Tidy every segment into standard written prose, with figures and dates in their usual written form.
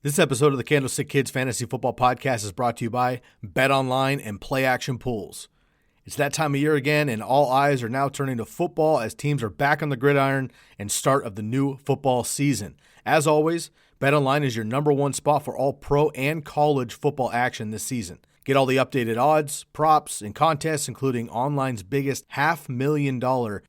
This episode of the Candlestick Kids Fantasy Football Podcast is brought to you by BetOnline and Play Action Pools. It's that time of year again, and all eyes are now turning to football as teams are back on the gridiron and start of the new football season. As always, BetOnline is your number one spot for all pro and college football action this season. Get all the updated odds, props, and contests, including online's biggest $500,000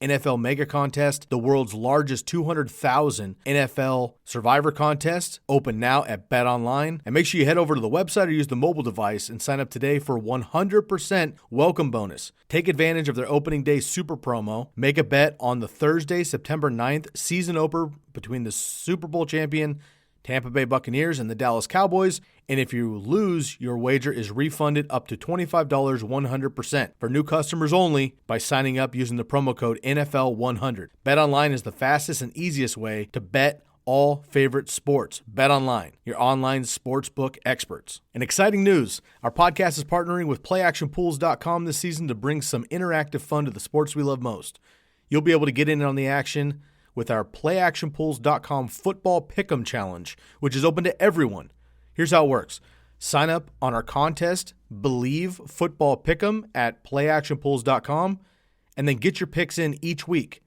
NFL Mega Contest, the world's largest 200,000 NFL Survivor Contest, open now at BetOnline. And make sure you head over to the website or use the mobile device and sign up today for 100% welcome bonus. Take advantage of their opening day super promo. Make a bet on the Thursday, September 9th season opener between the Super Bowl champion Tampa Bay Buccaneers and the Dallas Cowboys, and if you lose, your wager is refunded up to $25 100% for new customers only by signing up using the promo code NFL100. BetOnline is the fastest and easiest way to bet all favorite sports. BetOnline, your online sportsbook experts. And exciting news, our podcast is partnering with PlayActionPools.com this season to bring some interactive fun to the sports we love most. You'll be able to get in on the action with our PlayActionPools.com Football Pick'em Challenge, which is open to everyone. Here's how it works. Sign up on our contest, Believe Football Pick'em at PlayActionPools.com, and then get your picks in each week.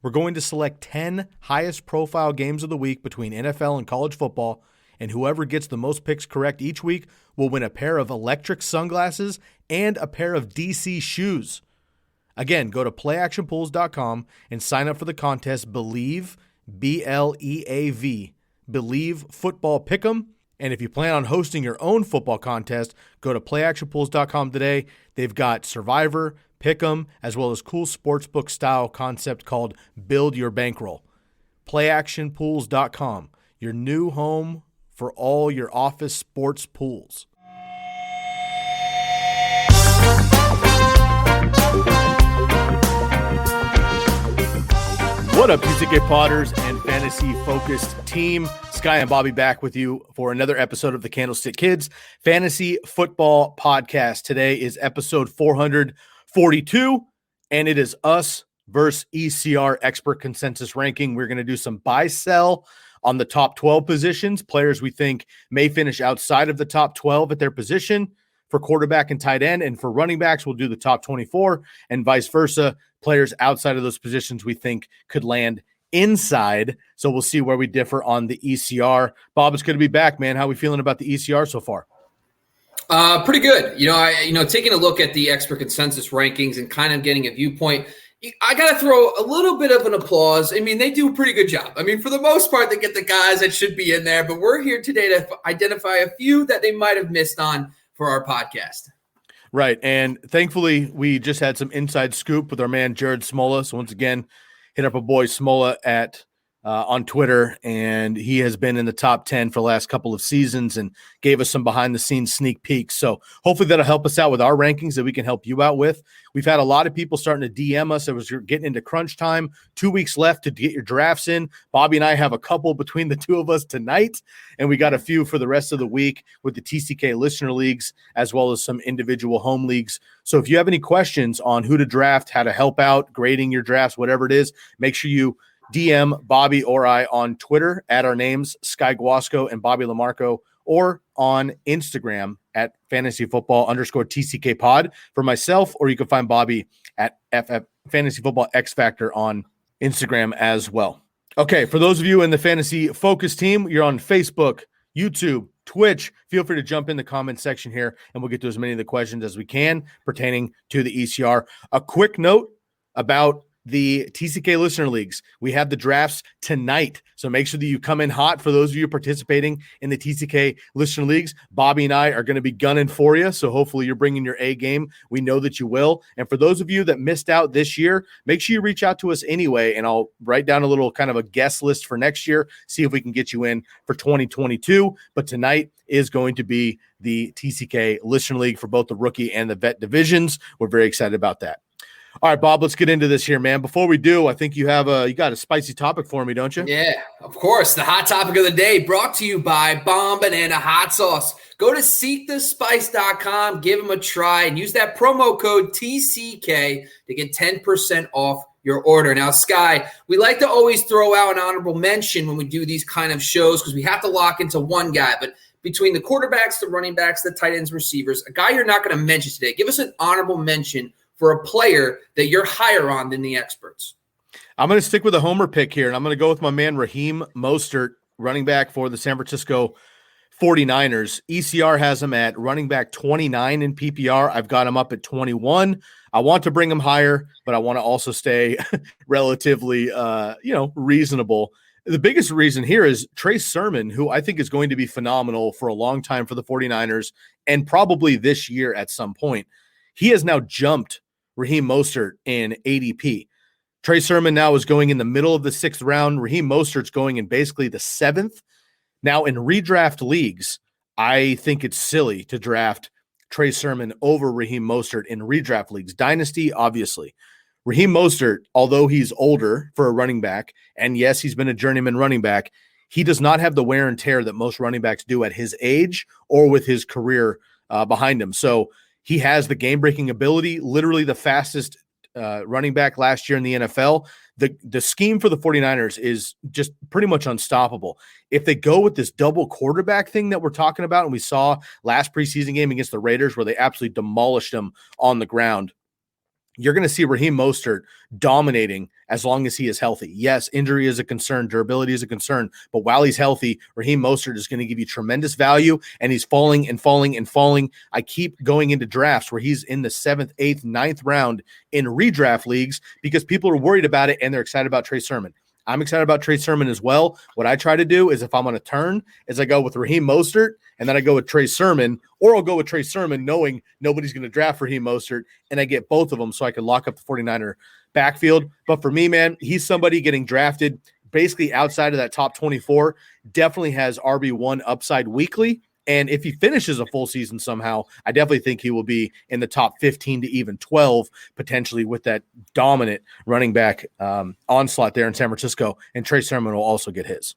We're going to select 10 highest profile games of the week between NFL and college football, and whoever gets the most picks correct each week will win a pair of electric sunglasses and a pair of DC shoes. Again, go to playactionpools.com and sign up for the contest Believe, B-L-E-A-V, Believe Football Pick'em. And if you plan on hosting your own football contest, go to playactionpools.com today. They've got Survivor, Pick'em, as well as cool sportsbook style concept called Build Your Bankroll. Playactionpools.com, your new home for all your office sports pools. What up, TCK Potters and fantasy-focused team? Sky and Bobby back with you for another episode of the Candlestick Kids Fantasy Football Podcast. Today is episode 442, and it is us versus ECR Expert Consensus Ranking. We're going to do some buy-sell on the top 12 positions, players we think may finish outside of the top 12 at their position. For quarterback and tight end, and for running backs, we'll do the top 24, and vice versa. Players outside of those positions we think could land inside. So we'll see where we differ on the ECR. Bob, it's good to be back, man. How are we feeling about the ECR so far? Pretty good. Taking a look at the expert consensus rankings and kind of getting a viewpoint, I got to throw a little bit of an applause. I mean, they do a pretty good job. I mean, for the most part, they get the guys that should be in there, but we're here today to identify a few that they might have missed on for our podcast. Right. And thankfully, we just had some inside scoop with our man, Jared Smola. So once again, hit up a boy Smola on Twitter, and he has been in the top 10 for the last couple of seasons and gave us some behind-the-scenes sneak peeks. So hopefully that'll help us out with our rankings that we can help you out with. We've had a lot of people starting to DM us as we're getting into crunch time. 2 weeks left to get your drafts in. Bobby and I have a couple between the two of us tonight, and we got a few for the rest of the week with the TCK listener leagues as well as some individual home leagues. So if you have any questions on who to draft, how to help out, grading your drafts, whatever it is, make sure you DM Bobby or I on Twitter at our names, Sky Guasco and Bobby Lamarco, or on Instagram at fantasyfootball_TCK pod for myself, or you can find Bobby at FF Fantasy Football X Factor on Instagram as well. Okay, for those of you in the Fantasy Focus team, you're on Facebook, YouTube, Twitch. Feel free to jump in the comment section here, and we'll get to as many of the questions as we can pertaining to the ECR. A quick note about the TCK listener leagues. We have the drafts tonight, so make sure that you come in hot. For those of you participating in the TCK listener leagues, Bobby and I are going to be gunning for you, so hopefully you're bringing your A game. We know that you will. And for those of you that missed out this year, make sure you reach out to us anyway, and I'll write down a little kind of a guest list for next year, see if we can get you in for 2022. But tonight is going to be the TCK listener league for both the rookie and the vet divisions. We're very excited about that. All right, Bob, let's get into this here, man. Before we do, I think you got a spicy topic for me, don't you? Yeah, of course. The hot topic of the day brought to you by Bomb Banana Hot Sauce. Go to seekthespice.com, give them a try, and use that promo code TCK to get 10% off your order. Now, Sky, we like to always throw out an honorable mention when we do these kind of shows because we have to lock into one guy. But between the quarterbacks, the running backs, the tight ends, receivers, a guy you're not going to mention today, give us an honorable mention for a player that you're higher on than the experts. I'm going to stick with a homer pick here, and I'm going to go with my man Raheem Mostert, running back for the San Francisco 49ers. ECR has him at running back 29 in PPR. I've got him up at 21. I want to bring him higher, but I want to also stay relatively, reasonable. The biggest reason here is Trey Sermon, who I think is going to be phenomenal for a long time for the 49ers and probably this year at some point. He has now jumped Raheem Mostert in ADP. Trey Sermon now is going in the middle of the 6th round. Raheem Mostert's going in basically the 7th. Now, in redraft leagues, I think it's silly to draft Trey Sermon over Raheem Mostert in redraft leagues. Dynasty, obviously. Raheem Mostert, although he's older for a running back, and yes, he's been a journeyman running back, he does not have the wear and tear that most running backs do at his age or with his career behind him. So he has the game-breaking ability, literally the fastest running back last year in the NFL. The scheme for the 49ers is just pretty much unstoppable. If they go with this double quarterback thing that we're talking about, and we saw last preseason game against the Raiders where they absolutely demolished them on the ground, you're going to see Raheem Mostert dominating as long as he is healthy. Yes, injury is a concern, durability is a concern, but while he's healthy, Raheem Mostert is going to give you tremendous value, and he's falling and falling and falling. I keep going into drafts where he's in the 7th, 8th, 9th round in redraft leagues because people are worried about it and they're excited about Trey Sermon. I'm excited about Trey Sermon as well. What I try to do is if I'm on a turn is I go with Raheem Mostert and then I go with Trey Sermon, or I'll go with Trey Sermon knowing nobody's going to draft Raheem Mostert, and I get both of them so I can lock up the 49er backfield. But for me, man, he's somebody getting drafted basically outside of that top 24, definitely has RB1 upside weekly. And if he finishes a full season somehow, I definitely think he will be in the top 15 to even 12, potentially with that dominant running back onslaught there in San Francisco. And Trey Sermon will also get his.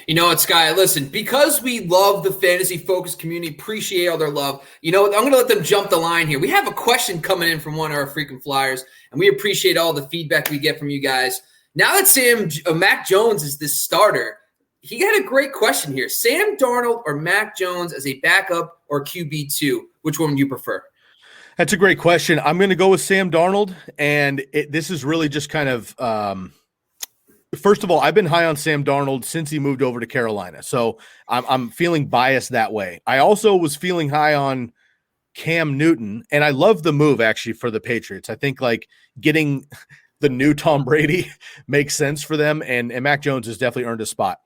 You know what, Sky? Listen, because we love the fantasy focused community, appreciate all their love. You know, I'm going to let them jump the line here. We have a question coming in from one of our frequent flyers, and we appreciate all the feedback we get from you guys. Now that Mac Jones is this starter, he got a great question here. Sam Darnold or Mac Jones as a backup or QB2? Which one would you prefer? That's a great question. I'm going to go with Sam Darnold, and this is really just kind of first of all, I've been high on Sam Darnold since he moved over to Carolina, so I'm feeling biased that way. I also was feeling high on Cam Newton, and I love the move actually for the Patriots. I think like getting the new Tom Brady makes sense for them, and Mac Jones has definitely earned a spot.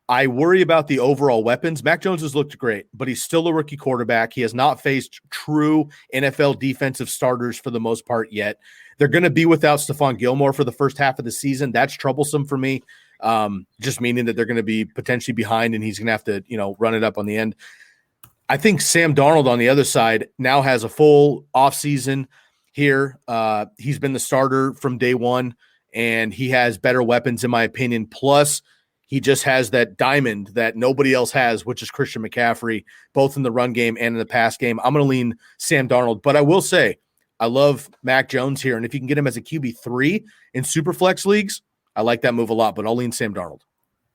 I worry about the overall weapons. Mac Jones has looked great, but he's still a rookie quarterback. He has not faced true NFL defensive starters for the most part yet. They're going to be without Stephon Gilmore for the first half of the season. That's troublesome for me, just meaning that they're going to be potentially behind and he's going to have to, run it up on the end. I think Sam Darnold on the other side now has a full offseason here. He's been the starter from day one, and he has better weapons in my opinion. Plus, he just has that diamond that nobody else has, which is Christian McCaffrey, both in the run game and in the pass game. I'm going to lean Sam Darnold, but I will say I love Mac Jones here, and if you can get him as a QB3 in Superflex leagues, I like that move a lot, but I'll lean Sam Darnold.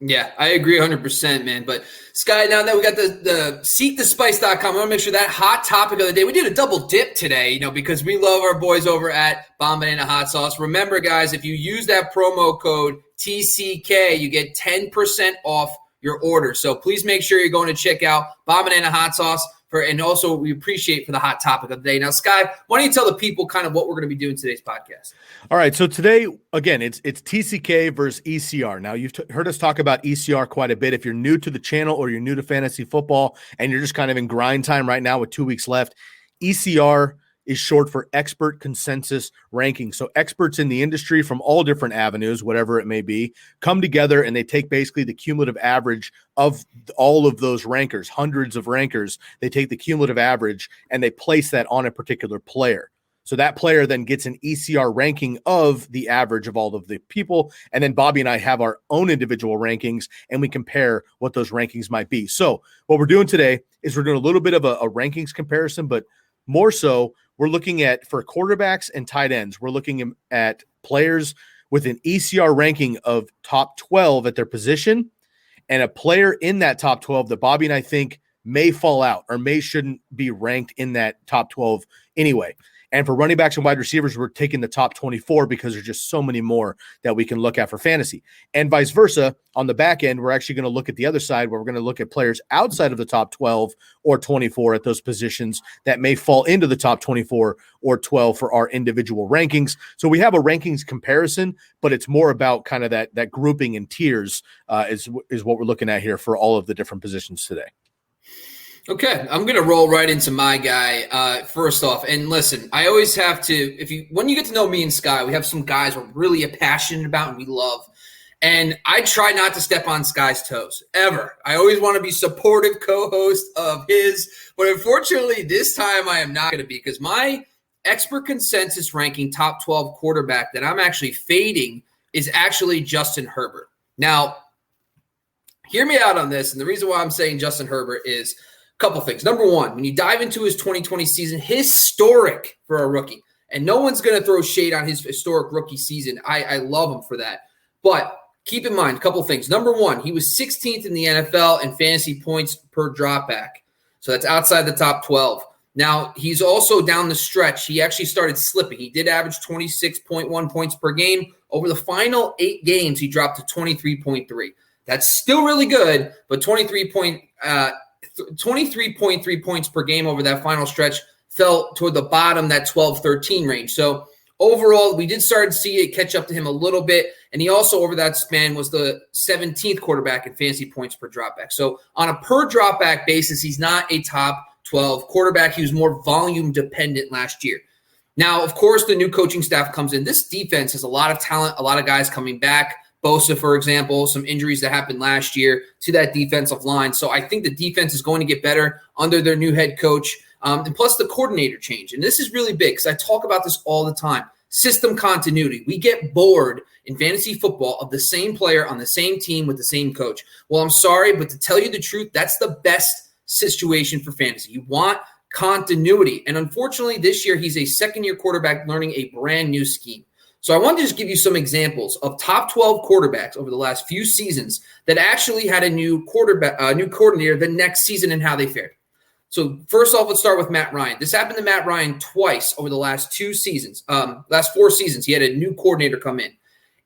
Yeah, I agree 100%, man. But, Sky, now that we got the seekthespice.com, I want to make sure that hot topic of the day, we did a double dip today, because we love our boys over at Bomb Banana Hot Sauce. Remember, guys, if you use that promo code TCK, you get 10% off your order. So please make sure you're going to check out Bomb Banana Hot Sauce. And also we appreciate for the hot topic of the day. Now, Sky, why don't you tell the people kind of what we're going to be doing today's podcast? All right. So today, again, it's TCK versus ECR. Now, you've heard us talk about ECR quite a bit. If you're new to the channel or you're new to fantasy football and you're just kind of in grind time right now with 2 weeks left, ECR is short for expert consensus ranking. So experts in the industry from all different avenues, whatever it may be, come together and they take basically the cumulative average of all of those rankers, hundreds of rankers. They take the cumulative average and they place that on a particular player. So that player then gets an ECR ranking of the average of all of the people. And then Bobby and I have our own individual rankings and we compare what those rankings might be. So what we're doing today is we're doing a little bit of a rankings comparison, but More so, we're looking at, for quarterbacks and tight ends, we're looking at players with an ECR ranking of top 12 at their position, and a player in that top 12 that Bobby and I think may fall out or shouldn't be ranked in that top 12 anyway. And for running backs and wide receivers, we're taking the top 24 because there's just so many more that we can look at for fantasy. And vice versa, on the back end, we're actually going to look at the other side where we're going to look at players outside of the top 12 or 24 at those positions that may fall into the top 24 or 12 for our individual rankings. So we have a rankings comparison, but it's more about kind of that grouping in tiers is what we're looking at here for all of the different positions today. Okay, I'm going to roll right into my guy first off. And listen, I always have to, when you get to know me and Sky, we have some guys we're really passionate about and we love. And I try not to step on Sky's toes, ever. I always want to be supportive co-host of his. But unfortunately, this time I am not going to be, because my expert consensus ranking top 12 quarterback that I'm actually fading is actually Justin Herbert. Now, hear me out on this. And the reason why I'm saying Justin Herbert is couple things. Number one, when you dive into his 2020 season, historic for a rookie, and no one's going to throw shade on his historic rookie season. I love him for that. But keep in mind a couple things. Number one, he was 16th in the NFL in fantasy points per dropback. So that's outside the top 12. Now, he's also down the stretch. He actually started slipping. He did average 26.1 points per game. Over the final 8 games, he dropped to 23.3. That's still really good, but 23.3 points per game over that final stretch fell toward the bottom, that 12-13 range. So overall, we did start to see it catch up to him a little bit. And he also, over that span, was the 17th quarterback in fantasy points per dropback. So on a per dropback basis, he's not a top 12 quarterback. He was more volume dependent last year. Now, of course, the new coaching staff comes in. This defense has a lot of talent, a lot of guys coming back. Bosa, for example, some injuries that happened last year to that defensive line. So I think the defense is going to get better under their new head coach. And plus the coordinator change. And this is really big because I talk about this all the time. System continuity. We get bored in fantasy football of the same player on the same team with the same coach. Well, I'm sorry, but to tell you the truth, that's the best situation for fantasy. You want continuity. And unfortunately, this year, he's a second-year quarterback learning a brand new scheme. So I wanted to just give you some examples of top 12 quarterbacks over the last few seasons that actually had a new coordinator the next season and how they fared. So first off, let's start with Matt Ryan. This happened to Matt Ryan twice over the last 4 seasons. He had a new coordinator come in.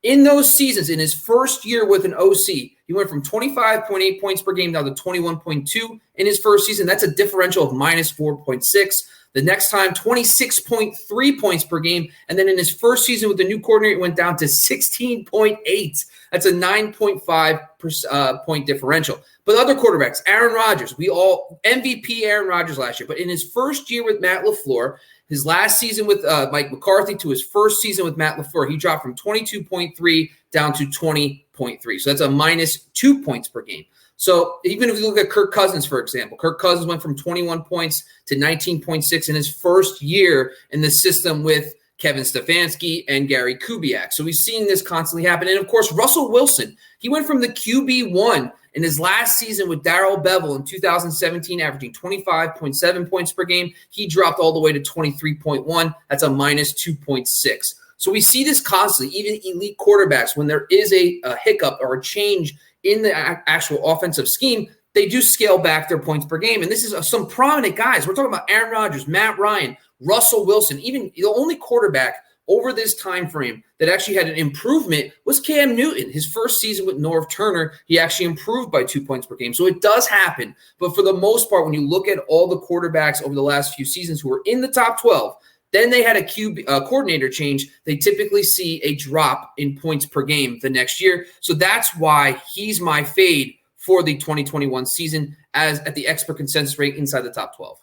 In those seasons, in his first year with an OC, he went from 25.8 points per game down to 21.2 in his first season. That's a differential of minus 4.6. The next time, 26.3 points per game. And then in his first season with the new coordinator, it went down to 16.8. That's a 9.5 point differential. But other quarterbacks, Aaron Rodgers, MVP Aaron Rodgers last year. But in his first year with Matt LaFleur, his last season with Mike McCarthy to his first season with Matt LaFleur, he dropped from 22.3 down to 20.3. So that's a minus 2 points per game. So even if you look at Kirk Cousins, for example, Kirk Cousins went from 21 points to 19.6 in his first year in the system with Kevin Stefanski and Gary Kubiak. So we've seen this constantly happen. And, of course, Russell Wilson, he went from the QB1 in his last season with Darrell Bevell in 2017, averaging 25.7 points per game. He dropped all the way to 23.1. That's a minus 2.6. So we see this constantly, even elite quarterbacks, when there is a hiccup or a change in the actual offensive scheme, they do scale back their points per game. And this is some prominent guys. We're talking about Aaron Rodgers, Matt Ryan, Russell Wilson. Even the only quarterback over this time frame that actually had an improvement was Cam Newton. His first season with Norv Turner, he actually improved by 2 points per game. So it does happen. But for the most part, when you look at all the quarterbacks over the last few seasons who were in the top 12, then they had a coordinator change. They typically see a drop in points per game the next year. So that's why he's my fade for the 2021 season as at the expert consensus rate inside the top 12.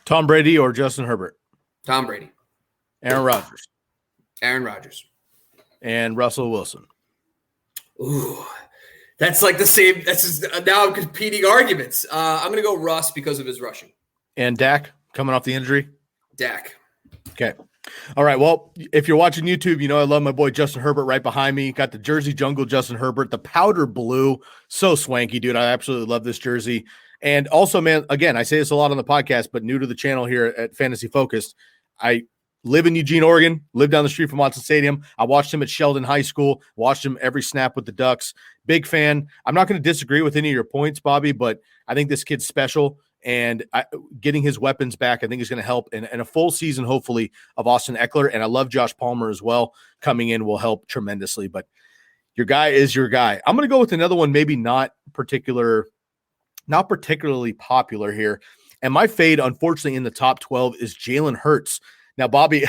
Tom Brady or Justin Herbert? Tom Brady. Aaron Rodgers. Aaron Rodgers. And Russell Wilson. Ooh, that's like the same. That's just, now I'm competing arguments. I'm going to go Russ because of his rushing. And Dak coming off the injury? Dak. Okay. All right. Well, if you're watching YouTube, you know I love my boy Justin Herbert right behind me. Got the Jersey Jungle Justin Herbert, the powder blue. So swanky, dude. I absolutely love this jersey. And also, man, again, I say this a lot on the podcast, but new to the channel here at Fantasy Focused, I live in Eugene, Oregon, live down the street from Watson Stadium. I watched him at Sheldon High School, watched him every snap with the Ducks. Big fan. I'm not going to disagree with any of your points, Bobby, but I think this kid's special. And getting his weapons back, I think, is going to help. And a full season, hopefully, of Austin Eckler. And I love Josh Palmer as well. Coming in will help tremendously. But your guy is your guy. I'm going to go with another one, maybe not particularly popular here. And my fade, unfortunately, in the top 12 is Jalen Hurts. Now, Bobby,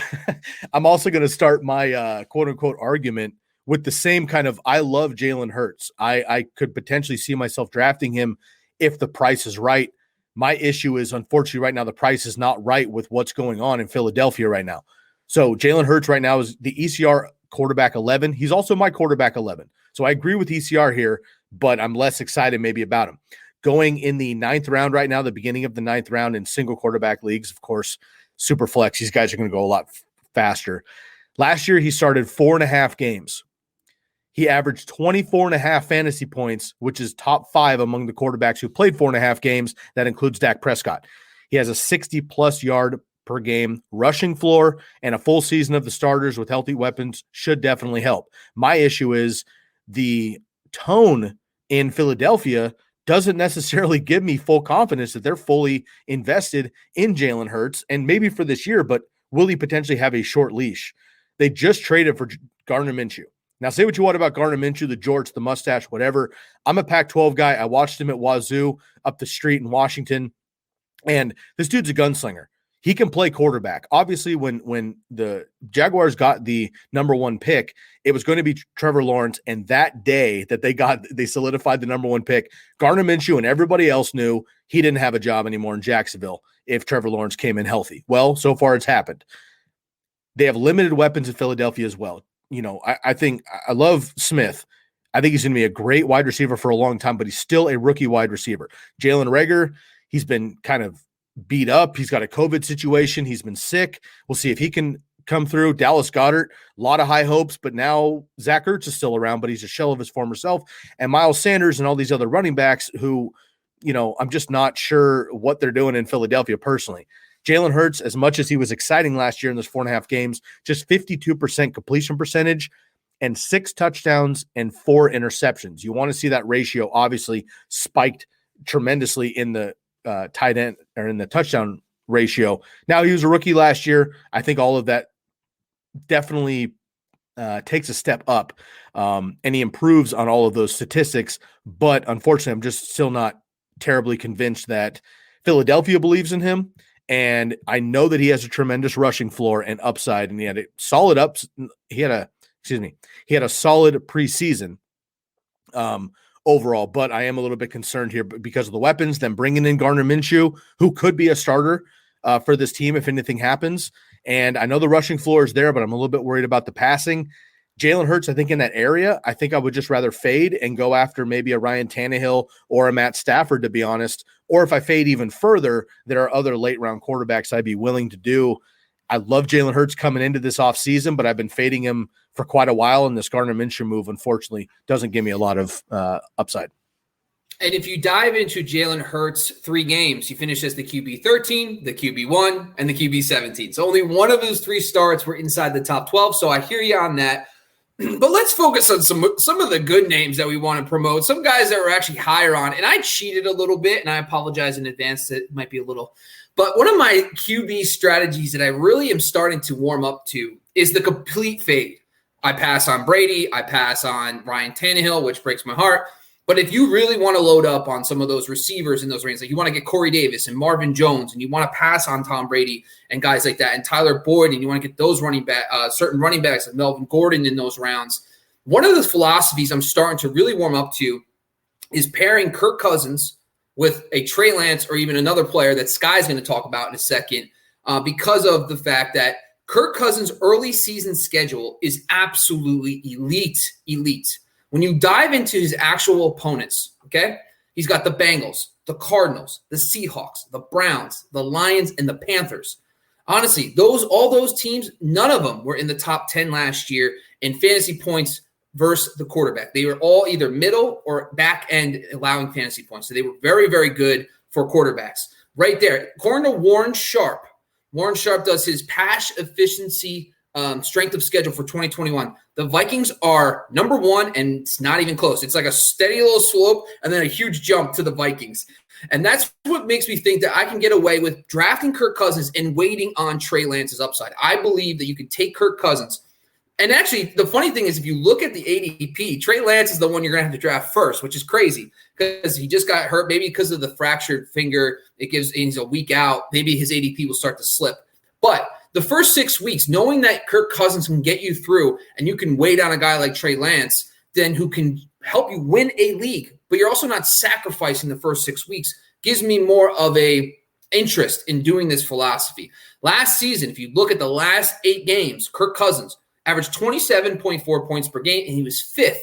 I'm also going to start my quote-unquote argument with the same kind of I love Jalen Hurts. I could potentially see myself drafting him if the price is right. My issue is, unfortunately, right now, the price is not right with what's going on in Philadelphia right now. So Jalen Hurts right now is the ECR quarterback 11. He's also my quarterback 11. So I agree with ECR here, but I'm less excited maybe about him. Going in the 9th round right now, the beginning of the 9th round in single quarterback leagues, of course, super flex. These guys are going to go a lot faster. Last year, he started 4.5 games. He averaged 24.5 fantasy points, which is top 5 among the quarterbacks who played 4.5 games. That includes Dak Prescott. He has a 60-plus yard per game rushing floor, and a full season of the starters with healthy weapons should definitely help. My issue is the tone in Philadelphia doesn't necessarily give me full confidence that they're fully invested in Jalen Hurts, and maybe for this year, but will he potentially have a short leash? They just traded for Gardner Minshew. Now, say what you want about Gardner Minshew, the jorts, the mustache, whatever. I'm a Pac-12 guy. I watched him at Wazoo up the street in Washington, and this dude's a gunslinger. He can play quarterback. Obviously, when the Jaguars got the number 1 pick, it was going to be Trevor Lawrence, and that day that they solidified the number 1 pick, Gardner Minshew and everybody else knew he didn't have a job anymore in Jacksonville if Trevor Lawrence came in healthy. Well, so far it's happened. They have limited weapons in Philadelphia as well. You know, I think I love Smith. I think he's going to be a great wide receiver for a long time, but he's still a rookie wide receiver. Jalen Reagor, he's been kind of beat up. He's got a COVID situation. He's been sick. We'll see if he can come through. Dallas Goedert, a lot of high hopes, but now Zach Ertz is still around, but he's a shell of his former self. And Miles Sanders and all these other running backs who, you know, I'm just not sure what they're doing in Philadelphia personally. Jalen Hurts, as much as he was exciting last year in those 4.5 games, just 52% completion percentage and 6 touchdowns and 4 interceptions. You want to see that ratio obviously spiked tremendously in the tight end or in the touchdown ratio. Now, he was a rookie last year. I think all of that definitely takes a step up, and he improves on all of those statistics. But unfortunately, I'm just still not terribly convinced that Philadelphia believes in him. And I know that he has a tremendous rushing floor and upside, and he had a solid He had a solid preseason overall. But I am a little bit concerned here because of the weapons. Then bringing in Gardner Minshew, who could be a starter for this team if anything happens. And I know the rushing floor is there, but I'm a little bit worried about the passing. Jalen Hurts, I think in that area, I think I would just rather fade and go after maybe a Ryan Tannehill or a Matt Stafford, to be honest. Or if I fade even further, there are other late round quarterbacks I'd be willing to do. I love Jalen Hurts coming into this offseason, but I've been fading him for quite a while, and this Gardner Minshew move, unfortunately, doesn't give me a lot of upside. And if you dive into Jalen Hurts' 3 games, you finish as the QB 13, the QB 1, and the QB 17. So only one of those 3 starts were inside the top 12. So I hear you on that. But let's focus on some of the good names that we want to promote, some guys that we're actually higher on. And I cheated a little bit, and I apologize in advance. It might be a little. But one of my QB strategies that I really am starting to warm up to is the complete fade. I pass on Brady. I pass on Ryan Tannehill, which breaks my heart. But if you really want to load up on some of those receivers in those ranges, like you want to get Corey Davis and Marvin Jones, and you want to pass on Tom Brady and guys like that, and Tyler Boyd, and you want to get those certain running backs like Melvin Gordon in those rounds. One of the philosophies I'm starting to really warm up to is pairing Kirk Cousins with a Trey Lance or even another player that Sky's going to talk about in a second, because of the fact that Kirk Cousins' early season schedule is absolutely elite. When you dive into his actual opponents, okay, he's got the Bengals, the Cardinals, the Seahawks, the Browns, the Lions, and the Panthers. Honestly, all those teams, none of them were in the top 10 last year in fantasy points versus the quarterback. They were all either middle or back end allowing fantasy points. So they were very, very good for quarterbacks. Right there. According to Warren Sharp does his pass efficiency strength of schedule for 2021. The Vikings are number one, and it's not even close. It's like a steady little slope and then a huge jump to the Vikings. And that's what makes me think that I can get away with drafting Kirk Cousins and waiting on Trey Lance's upside. I believe that you can take Kirk Cousins. And actually, the funny thing is, if you look at the ADP, Trey Lance is the one you're going to have to draft first, which is crazy because he just got hurt. Maybe because of the fractured finger, he's a week out. Maybe his ADP will start to slip. But the first 6 weeks, knowing that Kirk Cousins can get you through and you can wait on a guy like Trey Lance, then who can help you win a league, but you're also not sacrificing the first 6 weeks, gives me more of a interest in doing this philosophy. Last season, if you look at the last 8 games, Kirk Cousins averaged 27.4 points per game, and he was 5th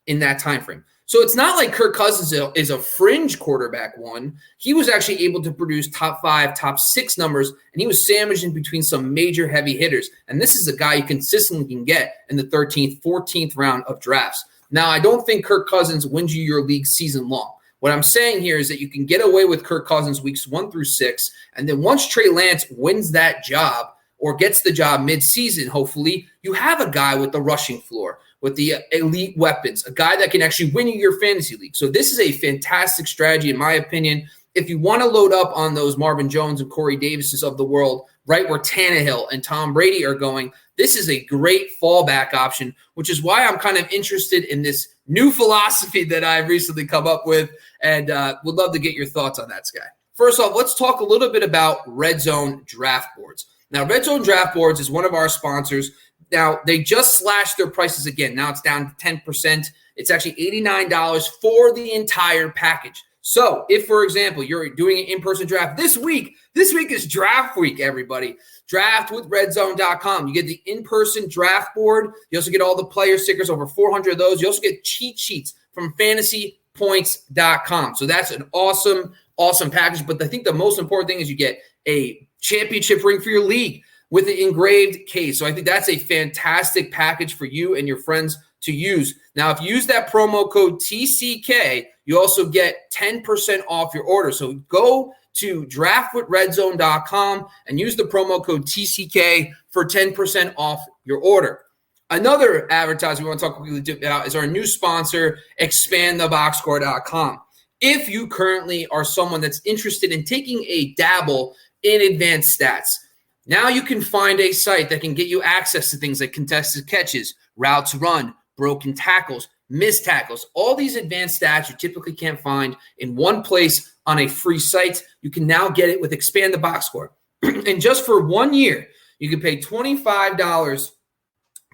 in that time frame. So it's not like Kirk Cousins is a fringe quarterback one. He was actually able to produce top 5, top 6 numbers, and he was sandwiched in between some major heavy hitters. And this is a guy you consistently can get in the 13th, 14th round of drafts. Now, I don't think Kirk Cousins wins you your league season long. What I'm saying here is that you can get away with Kirk Cousins weeks 1 through 6, and then once Trey Lance wins that job or gets the job mid-season, hopefully, you have a guy with the rushing floor, with the elite weapons, a guy that can actually win you your fantasy league. So this is a fantastic strategy, in my opinion. If you want to load up on those Marvin Jones and Corey Davises of the world, right where Tannehill and Tom Brady are going, this is a great fallback option, which is why I'm kind of interested in this new philosophy that I've recently come up with, and would love to get your thoughts on that, Sky. First off, let's talk a little bit about Red Zone Draft Boards. Now, Red Zone Draft Boards is one of our sponsors. Now, they just slashed their prices again. Now it's down to 10%. It's actually $89 for the entire package. So if, for example, you're doing an in-person draft this week is draft week, everybody. Draft with RedZone.com. You get the in-person draft board. You also get all the player stickers, over 400 of those. You also get cheat sheets from FantasyPoints.com. So that's an awesome package. But I think the most important thing is you get a championship ring for your league with the engraved case. So I think that's a fantastic package for you and your friends to use. Now, if you use that promo code TCK, you also get 10% off your order. So go to draftwithredzone.com and use the promo code TCK for 10% off your order. Another advertisement we want to talk quickly about is our new sponsor, expandtheboxscore.com. If you currently are someone that's interested in taking a dabble in advanced stats, now you can find a site that can get you access to things like contested catches, routes run, broken tackles, missed tackles, all these advanced stats you typically can't find in one place on a free site. You can now get it with Expand the Box Score. And just for 1 year, you can pay $25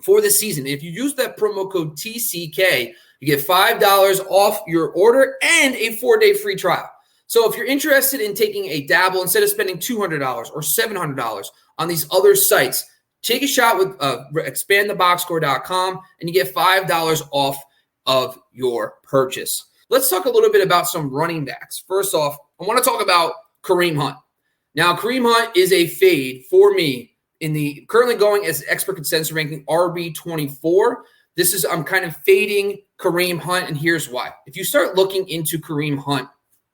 for the season. If you use that promo code TCK, you get $5 off your order and a 4-day free trial. So if you're interested in taking a dabble, instead of spending $200 or $700 on these other sites, take a shot with expandtheboxscore.com and you get $5 off of your purchase. Let's talk a little bit about some running backs. First off, I want to talk about Kareem Hunt. Now, Kareem Hunt is a fade for me in the currently going as expert consensus ranking RB24. I'm kind of fading Kareem Hunt, and here's why. If you start looking into Kareem Hunt,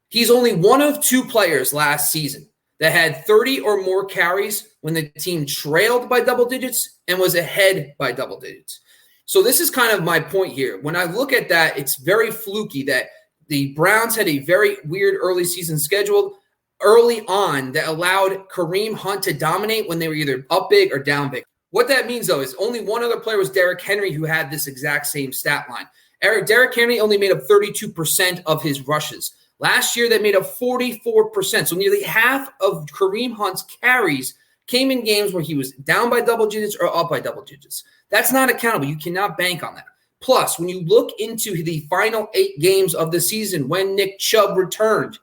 he's only one of 2 players last season that had 30 or more carries when the team trailed by double digits and was ahead by double digits. So this is kind of my point here. When I look at that, it's very fluky that the Browns had a very weird early season schedule early on that allowed Kareem Hunt to dominate when they were either up big or down big. What that means, though, is only one other player was Derrick Henry who had this exact same stat line. Derrick Henry only made up 32% of his rushes. Last year, they made up 44%. So nearly half of Kareem Hunt's carries came in games where he was down by double digits or up by double digits. That's not accountable. You cannot bank on that. Plus, when you look into the final 8 games of the season when Nick Chubb returned,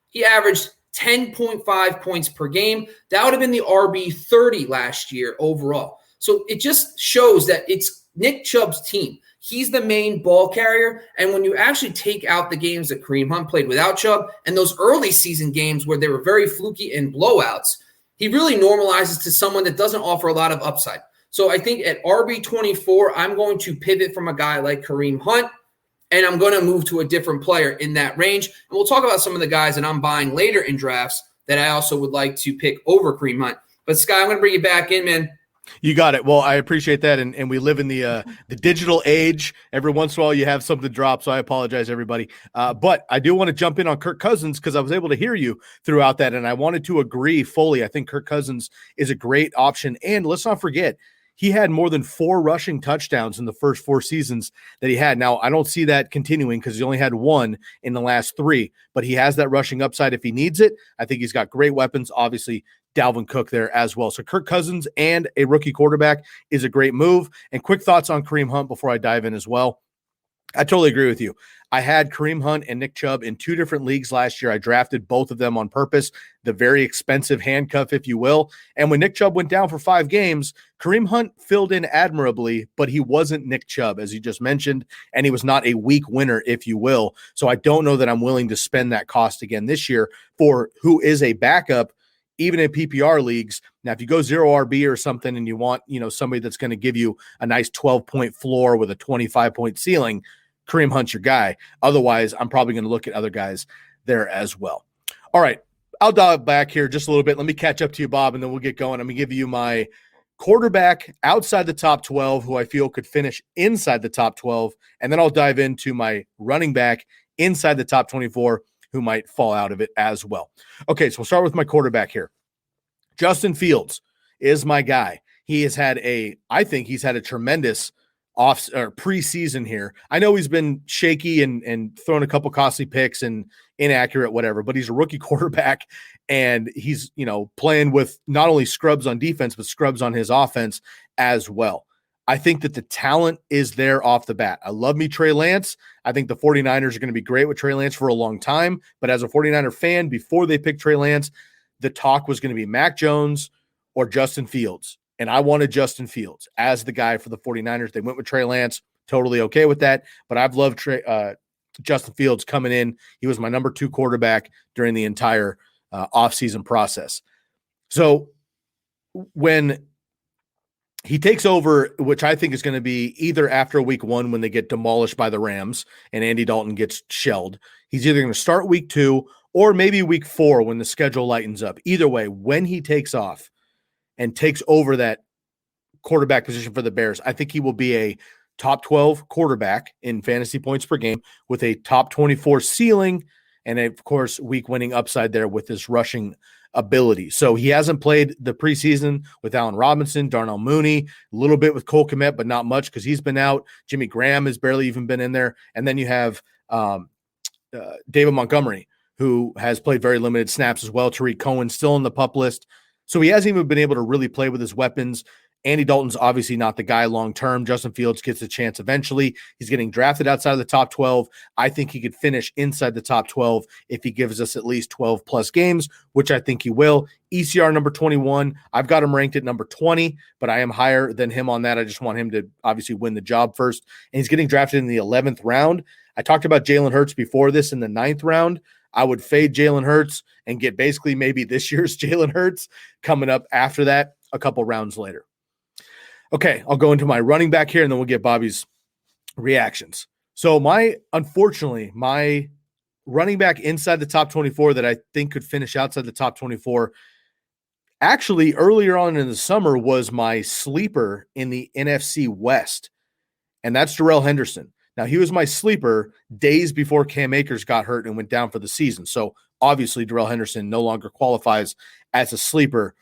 he averaged 10.5 points per game. That would have been the RB 30 last year overall. So it just shows that it's Nick Chubb's team. He's the main ball carrier. And when you actually take out the games that Kareem Hunt played without Chubb and those early season games where they were very fluky and blowouts, he really normalizes to someone that doesn't offer a lot of upside. So I think at RB24, I'm going to pivot from a guy like Kareem Hunt and I'm going to move to a different player in that range. And we'll talk about some of the guys that I'm buying later in drafts that I also would like to pick over Kareem Hunt. But Sky, I'm going to bring you back in, man. You got it. Well, I appreciate that, and we live in the digital age. Every once in a while, you have something drop, so I apologize, everybody. But I do want to jump in on Kirk Cousins because I was able to hear you throughout that, and I wanted to agree fully. I think Kirk Cousins is a great option, and let's not forget, he had more than 4 rushing touchdowns in the first 4 seasons that he had. Now, I don't see that continuing because he only had 1 in the last 3, but he has that rushing upside if he needs it. I think he's got great weapons, obviously. Dalvin Cook there as well. So Kirk Cousins and a rookie quarterback is a great move. And quick thoughts on Kareem Hunt before I dive in as well. I totally agree with you. I had Kareem Hunt and Nick Chubb in 2 different leagues last year. I drafted both of them on purpose, the very expensive handcuff, if you will. And when Nick Chubb went down for 5 games, Kareem Hunt filled in admirably, but he wasn't Nick Chubb, as you just mentioned, and he was not a weak winner, if you will. So I don't know that I'm willing to spend that cost again this year for who is a backup, even in PPR leagues. Now, if you go 0 RB or something and you want, somebody that's going to give you a nice 12-point floor with a 25-point ceiling, Kareem Hunt's your guy. Otherwise, I'm probably going to look at other guys there as well. All right, I'll dial back here just a little bit. Let me catch up to you, Bob, and then we'll get going. I'm going to give you my quarterback outside the top 12 who I feel could finish inside the top 12, and then I'll dive into my running back inside the top 24 who might fall out of it as well. Okay, so we'll start with my quarterback here. Justin Fields is my guy. I think he's had a tremendous preseason here. I know he's been shaky and thrown a couple costly picks and inaccurate, whatever, but he's a rookie quarterback and he's, playing with not only scrubs on defense, but scrubs on his offense as well. I think that the talent is there off the bat. I love me Trey Lance. I think the 49ers are going to be great with Trey Lance for a long time. But as a 49er fan, before they picked Trey Lance, the talk was going to be Mac Jones or Justin Fields. And I wanted Justin Fields as the guy for the 49ers. They went with Trey Lance. Totally okay with that. But I've loved Justin Fields coming in. He was my number 2 quarterback during the entire offseason process. So when he takes over, which I think is going to be either after week 1 when they get demolished by the Rams and Andy Dalton gets shelled. He's either going to start week 2 or maybe week 4 when the schedule lightens up. Either way, when he takes off and takes over that quarterback position for the Bears, I think he will be a top 12 quarterback in fantasy points per game with a top 24 ceiling and, of course, week winning upside there with his rushing ability. So he hasn't played the preseason with Allen Robinson, Darnell Mooney, a little bit with Cole Kmet, but not much because he's been out. Jimmy Graham has barely even been in there. And then you have David Montgomery, who has played very limited snaps as well. Tariq Cohen still on the PUP list. So he hasn't even been able to really play with his weapons. Andy Dalton's obviously not the guy long-term. Justin Fields gets a chance eventually. He's getting drafted outside of the top 12. I think he could finish inside the top 12 if he gives us at least 12-plus games, which I think he will. ECR number 21. I've got him ranked at number 20, but I am higher than him on that. I just want him to obviously win the job first. And he's getting drafted in the 11th round. I talked about Jalen Hurts before this in the 9th round. I would fade Jalen Hurts and get basically maybe this year's Jalen Hurts coming up after that a couple rounds later. Okay, I'll go into my running back here, and then we'll get Bobby's reactions. So unfortunately, my running back inside the top 24 that I think could finish outside the top 24, actually earlier on in the summer was my sleeper in the NFC West, and that's Darrell Henderson. Now, he was my sleeper days before Cam Akers got hurt and went down for the season. So obviously, Darrell Henderson no longer qualifies as a sleeper,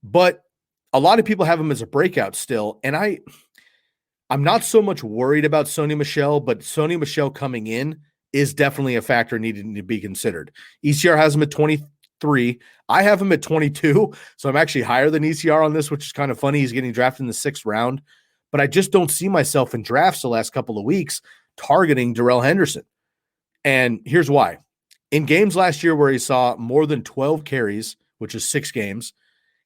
but a lot of people have him as a breakout still, and I'm not so much worried about Sony Michel, but Sony Michel coming in is definitely a factor needing to be considered. ECR has him at 23. I have him at 22, so I'm actually higher than ECR on this, which is kind of funny. He's getting drafted in the 6th round, but I just don't see myself in drafts the last couple of weeks targeting Darrell Henderson, and here's why. In games last year where he saw more than 12 carries, which is 6 games,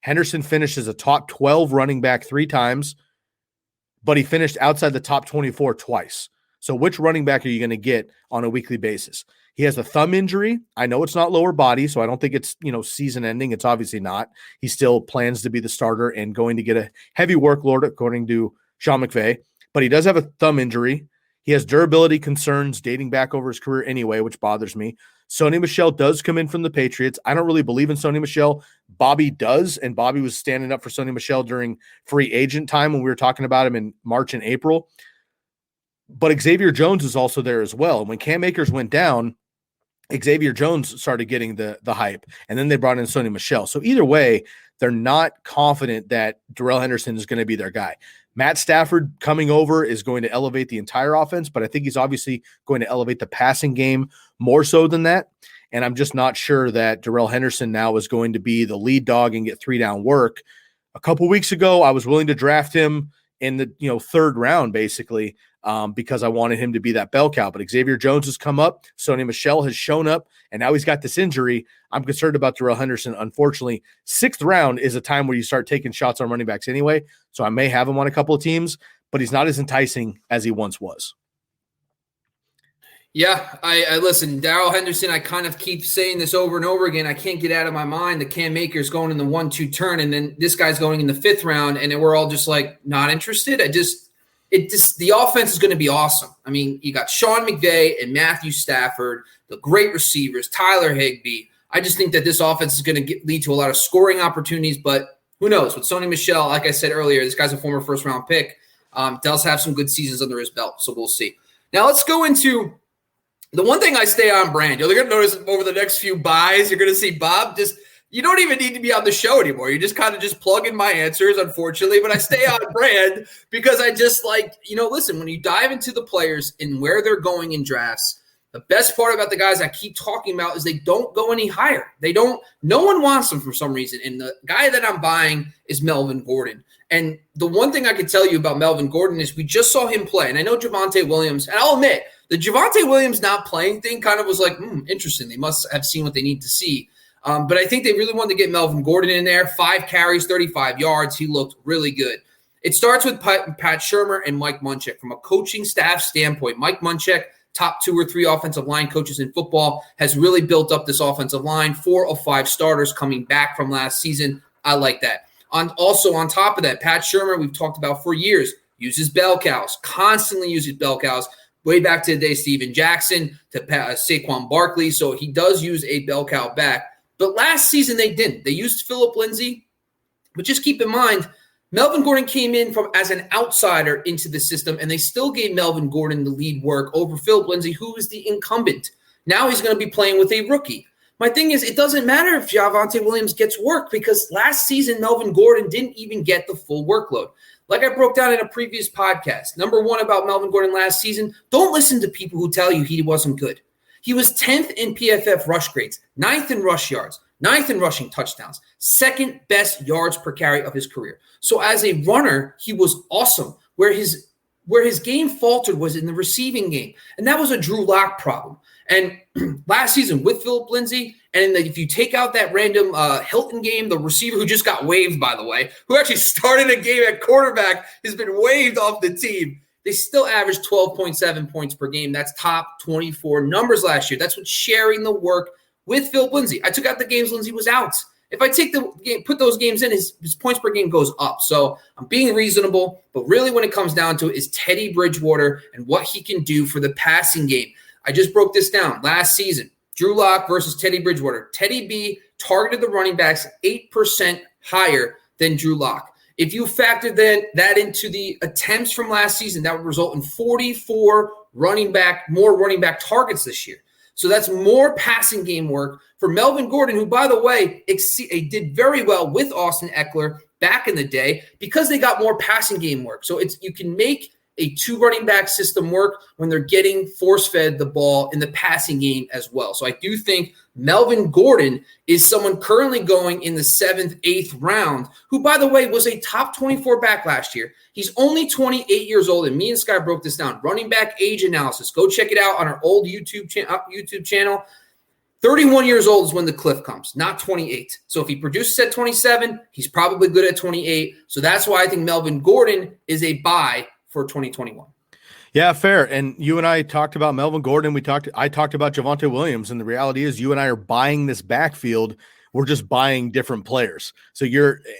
Henderson finished as a top 12 running back 3 times, but he finished outside the top 24 twice. So which running back are you going to get on a weekly basis? He has a thumb injury. I know it's not lower body, so I don't think it's, season ending. It's obviously not. He still plans to be the starter and going to get a heavy workload according to Sean McVay, but he does have a thumb injury. He has durability concerns dating back over his career anyway, which bothers me. Sony Michel does come in from the Patriots. I don't really believe in Sony Michel. Bobby does, and Bobby was standing up for Sony Michel during free agent time when we were talking about him in March and April. But Xavier Jones is also there as well. And when Cam Akers went down, Xavier Jones started getting the hype, and then they brought in Sony Michel. So either way, they're not confident that Darrell Henderson is going to be their guy. Matt Stafford coming over is going to elevate the entire offense, but I think he's obviously going to elevate the passing game more so than that. And I'm just not sure that Darrell Henderson now is going to be the lead dog and get 3-down work. A couple weeks ago, I was willing to draft him in the third round, basically, because I wanted him to be that bell cow. But Xavier Jones has come up, Sony Michel has shown up, and now he's got this injury. I'm concerned about Darrell Henderson. Unfortunately, 6th round is a time where you start taking shots on running backs anyway, so I may have him on a couple of teams, but he's not as enticing as he once was. Yeah, I listen, Darrell Henderson, I kind of keep saying this over and over again. I can't get out of my mind the Cam Akers going in the 1-2 turn, and then this guy's going in the 5th round, and we're all just like not interested. The offense is going to be awesome. I mean, you got Sean McVay and Matthew Stafford, the great receivers, Tyler Higbee. I just think that this offense is going to lead to a lot of scoring opportunities, but who knows? With Sony Michel, like I said earlier, this guy's a former first-round pick. Does have some good seasons under his belt, so we'll see. Now let's go into the one thing I stay on brand. You're going to notice over the next few buys, you're going to see Bob you don't even need to be on the show anymore. You just kind of just plug in my answers, unfortunately, but I stay on brand because I just listen, when you dive into the players and where they're going in drafts, the best part about the guys I keep talking about is they don't go any higher. No one wants them for some reason. And the guy that I'm buying is Melvin Gordon. And the one thing I can tell you about Melvin Gordon is we just saw him play. And I know Javonte Williams, and I'll admit, the Javonte Williams not playing thing kind of was like, interesting. They must have seen what they need to see. But I think they really wanted to get Melvin Gordon in there. 5 carries, 35 yards. He looked really good. It starts with Pat Shurmur and Mike Munchak. From a coaching staff standpoint, Mike Munchak, top 2 or 3 offensive line coaches in football, has really built up this offensive line. 4 of 5 starters coming back from last season. I like that. Also on top of that, Pat Shurmur, we've talked about for years, uses bell cows, constantly uses bell cows. Way back to the day, Steven Jackson, to Saquon Barkley. So he does use a bell cow back. But last season they didn't. They used Philip Lindsay. But just keep in mind, Melvin Gordon came in as an outsider into the system, and they still gave Melvin Gordon the lead work over Philip Lindsay, who is the incumbent. Now he's going to be playing with a rookie. My thing is, it doesn't matter if Javonte Williams gets work because last season Melvin Gordon didn't even get the full workload. Like I broke down in a previous podcast, number 1 about Melvin Gordon last season, don't listen to people who tell you he wasn't good. He was 10th in PFF rush grades, 9th in rush yards, 9th in rushing touchdowns, 2nd best yards per carry of his career. So as a runner, he was awesome. Where his game faltered was in the receiving game, and that was a Drew Lock problem. And last season with Philip Lindsay, and if you take out that random Hilton game, the receiver who just got waived, by the way, who actually started a game at quarterback, has been waived off the team. They still averaged 12.7 points per game. That's top 24 numbers last year. That's what's sharing the work with Philip Lindsay. I took out the games Lindsay was out. If I take the game, put those games in, his points per game goes up. So I'm being reasonable, but really when it comes down to it is Teddy Bridgewater and what he can do for the passing game. I just broke this down last season. Drew Lock versus Teddy Bridgewater. Teddy B targeted the running backs 8% higher than Drew Lock. If you factor that into the attempts from last season, that would result in 44 more running back targets this year. So that's more passing game work for Melvin Gordon, who, by the way, did very well with Austin Eckler back in the day because they got more passing game work. So you can make a 2 running back system work when they're getting force-fed the ball in the passing game as well. So I do think Melvin Gordon is someone currently going in the 7th, 8th round, who, by the way, was a top 24 back last year. He's only 28 years old, and me and Sky broke this down. Running back age analysis. Go check it out on our old YouTube channel. 31 years old is when the cliff comes, not 28. So if he produces at 27, he's probably good at 28. So that's why I think Melvin Gordon is a buy for 2021. Yeah, fair. And you and I talked about Melvin Gordon. I talked about Javonte Williams, and the reality is you and I are buying this backfield. We're just buying different players. So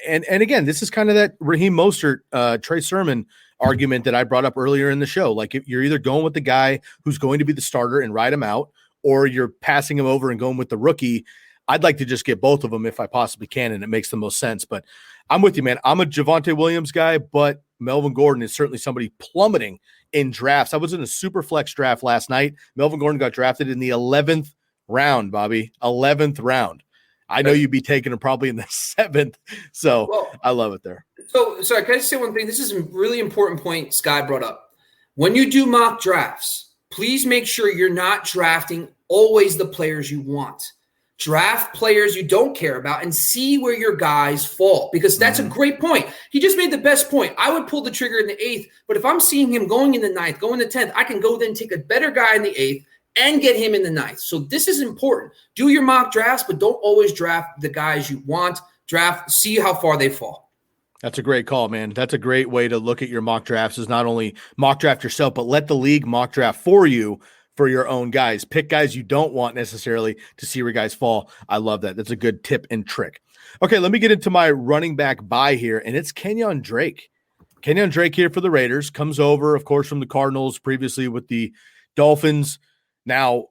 and again, this is kind of that Raheem Mostert, Trey Sermon argument that I brought up earlier in the show. Like, if you're either going with the guy who's going to be the starter and ride him out, or you're passing him over and going with the rookie. I'd like to just get both of them if I possibly can, and it makes the most sense. But I'm with you, man. I'm a Javonte Williams guy, but Melvin Gordon is certainly somebody plummeting in drafts. I was in a super flex draft last night. Melvin Gordon got drafted in the 11th round, Bobby. 11th round. I know you'd be taking him probably in the 7th. So I love it there. So sorry, can I just say one thing? This is a really important point Sky brought up. When you do mock drafts, please make sure you're not drafting always the players you want. Draft players you don't care about and see where your guys fall, because that's a great point. He just made the best point. I would pull the trigger in the 8th, but if I'm seeing him going in the 9th, going in the 10th, I can go then take a better guy in the 8th and get him in the 9th. So this is important. Do your mock drafts, but don't always draft the guys you want. Draft, see how far they fall. That's a great call, man. That's a great way to look at your mock drafts, is not only mock draft yourself, but let the league mock draft for you for your own guys. Pick guys you don't want necessarily to see where guys fall. I love that. That's a good tip and trick. Okay, let me get into my running back buy here, and it's Kenyon Drake. Kenyon Drake here for the Raiders. Comes over, of course, from the Cardinals, previously with the Dolphins. Now,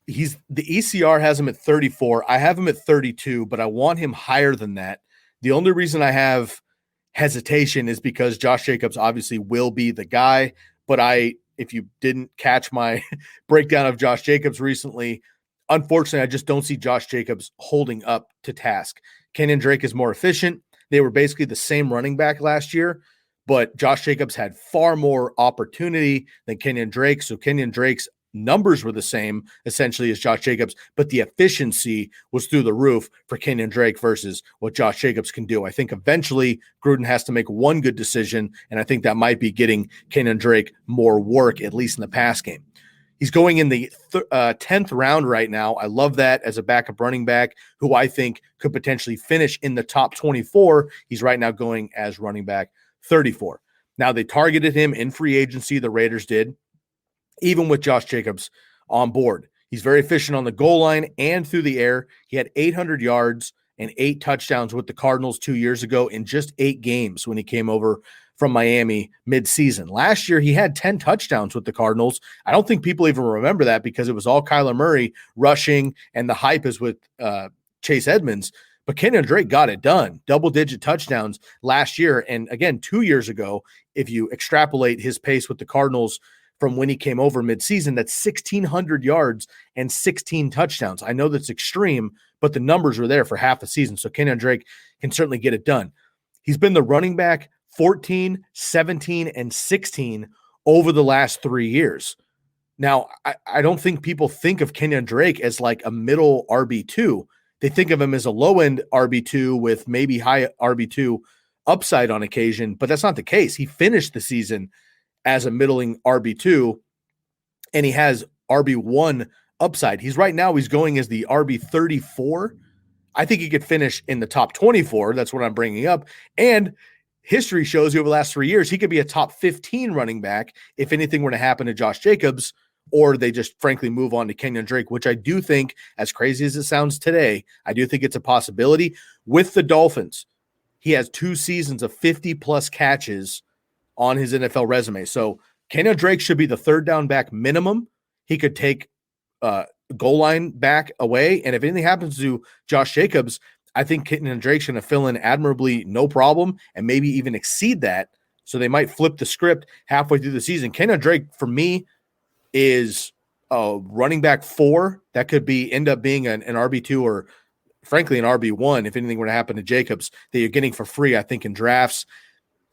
the ECR has him at 34. I have him at 32, but I want him higher than that. The only reason I have hesitation is because Josh Jacobs obviously will be the guy, but if you didn't catch my breakdown of Josh Jacobs recently, unfortunately, I just don't see Josh Jacobs holding up to task. Kenyon Drake is more efficient. They were basically the same running back last year, but Josh Jacobs had far more opportunity than Kenyon Drake. So Kenyon Drake's numbers were the same essentially as Josh Jacobs, but the efficiency was through the roof for Kenyon Drake versus what Josh Jacobs can do. I think eventually Gruden has to make one good decision, and I think that might be getting Kenyon Drake more work, at least in the pass game. He's going in the 10th round right now. I love that as a backup running back who I think could potentially finish in the top 24. He's right now going as running back 34. Now, they targeted him in free agency, the Raiders did, even with Josh Jacobs on board. He's very efficient on the goal line and through the air. He had 800 yards and 8 touchdowns with the Cardinals 2 years ago in just 8 games when he came over from Miami midseason. Last year, he had 10 touchdowns with the Cardinals. I don't think people even remember that because it was all Kyler Murray rushing, and the hype is with Chase Edmonds. But Kenyon Drake got it done. Double-digit touchdowns last year. And again, 2 years ago, if you extrapolate his pace with the Cardinals from when he came over midseason, that's 1,600 yards and 16 touchdowns. I know that's extreme, but the numbers were there for half a season. So Kenyon Drake can certainly get it done. He's been the running back 14, 17, and 16 over the last 3 years. Now, I don't think people think of Kenyon Drake as like a middle RB2. They think of him as a low-end RB2 with maybe high RB2 upside on occasion, but that's not the case. He finished the season as a middling RB2, and he has RB1 upside. He's going as the RB34. I think he could finish in the top 24. That's what I'm bringing up. And history shows you over the last 3 years, he could be a top 15 running back if anything were to happen to Josh Jacobs, or they just frankly move on to Kenyon Drake, which I do think, as crazy as it sounds today, I do think it's a possibility. With the Dolphins, he has 2 seasons of 50-plus catches on his NFL resume. So Kenyon Drake should be the third down back minimum. He could take goal line back away. And if anything happens to Josh Jacobs, I think Kenyon Drake's going to fill in admirably, no problem, and maybe even exceed that. So they might flip the script halfway through the season. Kenyon Drake, for me, is a running back 4. That could end up being an RB2 or, frankly, an RB1 if anything were to happen to Jacobs that you're getting for free, I think, in drafts.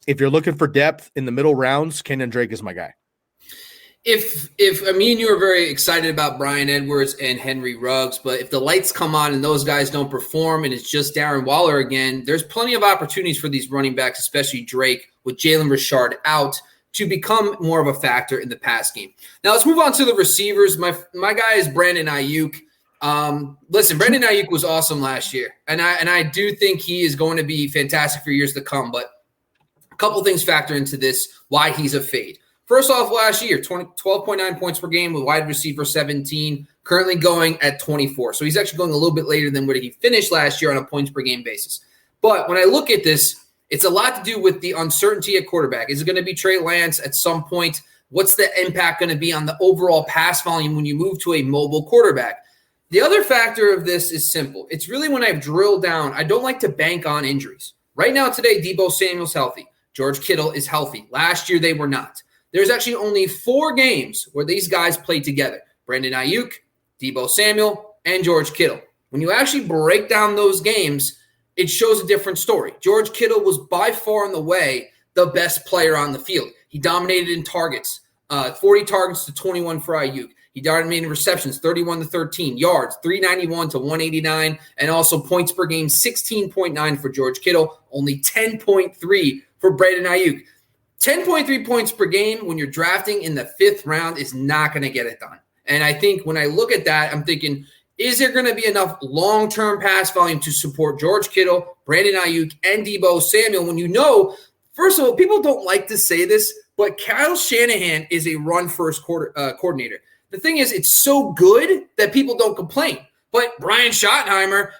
If you're looking for depth in the middle rounds, Kenyon Drake is my guy. If me and you are very excited about Bryan Edwards and Henry Ruggs, but if the lights come on and those guys don't perform and it's just Darren Waller again, there's plenty of opportunities for these running backs, especially Drake, with Jalen Richard out, to become more of a factor in the pass game. Now let's move on to the receivers. My guy is Brandon Ayuk. Listen, Brandon Ayuk was awesome last year, and I do think he is going to be fantastic for years to come, but a couple things factor into this, why he's a fade. First off, last year, 12.9 points per game with wide receiver 17, currently going at 24. So he's actually going a little bit later than where he finished last year on a points per game basis. But when I look at this, It's a lot to do with the uncertainty at quarterback. Is it going to be Trey Lance at some point? What's the impact going to be on the overall pass volume when you move to a mobile quarterback? The other factor of this is simple. It's really when I've drilled down, I don't like to bank on injuries. Right now today, Deebo Samuel's healthy. George Kittle is healthy. Last year, they were not. There's actually only 4 games where these guys played together. Brandon Ayuk, Deebo Samuel, and George Kittle. When you actually break down those games, it shows a different story. George Kittle was by far and away the best player on the field. He dominated in targets, 40 targets to 21 for Ayuk. He dominated in receptions, 31 to 13, yards, 391 to 189, and also points per game, 16.9 for George Kittle, only 10.3 for Brandon Ayuk. 10.3 points per game when you're drafting in the 5th round is not going to get it done. And I think when I look at that, I'm thinking, is there going to be enough long-term pass volume to support George Kittle, Brandon Ayuk, and Deebo Samuel when you know, first of all, people don't like to say this, but Kyle Shanahan is a run-first coordinator. The thing is, it's so good that people don't complain. But Brian Schottenheimer,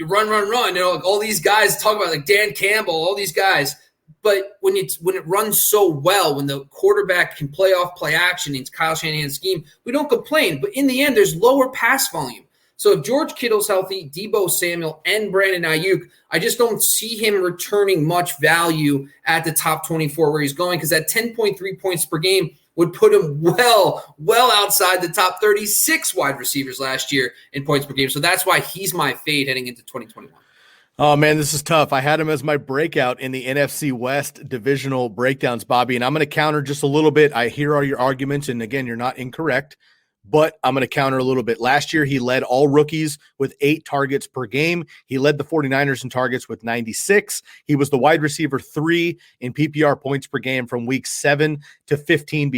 run, like all these guys talk about, like Dan Campbell, all these guys. But when it runs so well, when the quarterback can play off play action in Kyle Shanahan's scheme, we don't complain. But in the end, there's lower pass volume. So if George Kittle's healthy, Deebo Samuel, and Brandon Ayuk, I just don't see him returning much value at the top 24 where he's going, because that 10.3 points per game would put him well outside the top 36 wide receivers last year in points per game. So that's why he's my fade heading into 2021. Oh, man, this is tough. I had him as my breakout in the NFC West divisional breakdowns, Bobby, and I'm going to counter just a little bit. I hear all your arguments, and again, you're not incorrect, but I'm going to counter a little bit. Last year, he led all rookies with 8 targets per game. He led the 49ers in targets with 96. He was the wide receiver 3 in PPR points per game from week 7 to 15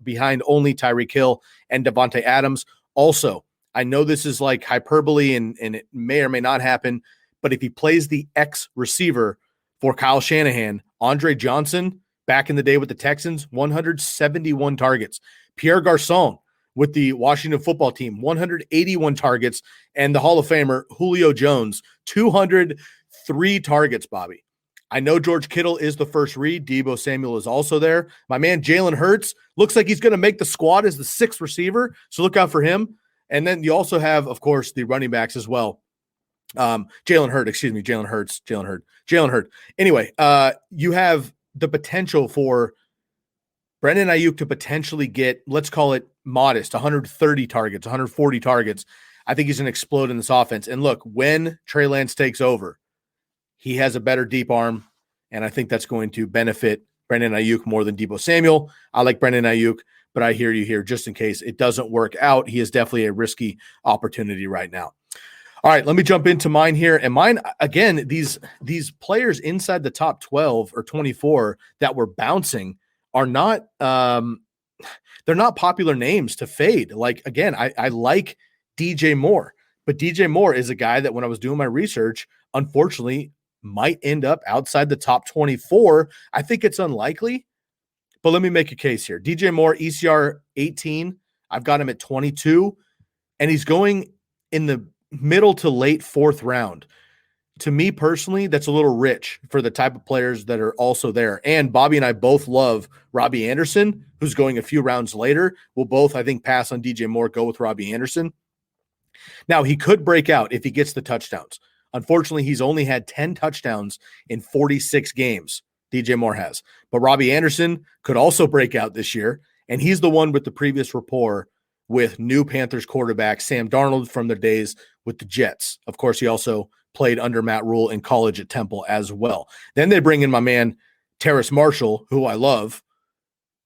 behind only Tyreek Hill and Devontae Adams. Also, I know this is like hyperbole and it may or may not happen, but if he plays the X receiver for Kyle Shanahan, Andre Johnson, back in the day with the Texans, 171 targets. Pierre Garçon with the Washington football team, 181 targets. And the Hall of Famer, Julio Jones, 203 targets, Bobby. I know George Kittle is the first read. Deebo Samuel is also there. My man Jalen Hurts looks like he's going to make the squad as the 6th receiver, so look out for him. And then you also have, of course, the running backs as well. Jalen Hurts. Anyway, you have the potential for Brandon Ayuk to potentially get, let's call it modest, 130 targets, 140 targets. I think he's going to explode in this offense. And look, when Trey Lance takes over, he has a better deep arm, and I think that's going to benefit Brandon Ayuk more than Deebo Samuel. I like Brandon Ayuk, but I hear you here just in case it doesn't work out. He is definitely a risky opportunity right now. All right, let me jump into mine here. And mine, again, these players inside the top 12 or 24 that were bouncing are not they're not popular names to fade. Like, again, I like DJ Moore, but DJ Moore is a guy that when I was doing my research, unfortunately, might end up outside the top 24. I think it's unlikely, but let me make a case here. DJ Moore, ECR 18. I've got him at 22, and he's going in the middle to late 4th round. To me personally, that's a little rich for the type of players that are also there. And Bobby and I both love Robbie Anderson, who's going a few rounds later. We'll both, I think, pass on DJ Moore, go with Robbie Anderson. Now, he could break out if he gets the touchdowns. Unfortunately, he's only had 10 touchdowns in 46 games. DJ Moore has. But Robbie Anderson could also break out this year, and he's the one with the previous rapport with new Panthers quarterback Sam Darnold from their days with the Jets. Of course, he also played under Matt Rule in college at Temple as well. Then they bring in my man Terrace Marshall, who I love,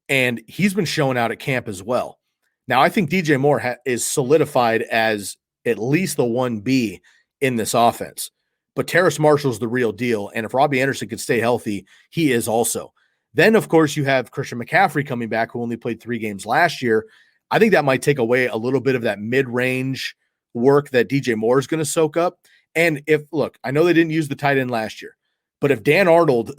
and he's been showing out at camp as well. Now, I think DJ Moore is solidified as at least the 1B in this offense. But Terrace Marshall's the real deal, and if Robbie Anderson could stay healthy, he is also. Then, of course, you have Christian McCaffrey coming back, who only played 3 games last year. I think that might take away a little bit of that mid-range work that DJ Moore is going to soak up. And I know they didn't use the tight end last year, but if Dan Arnold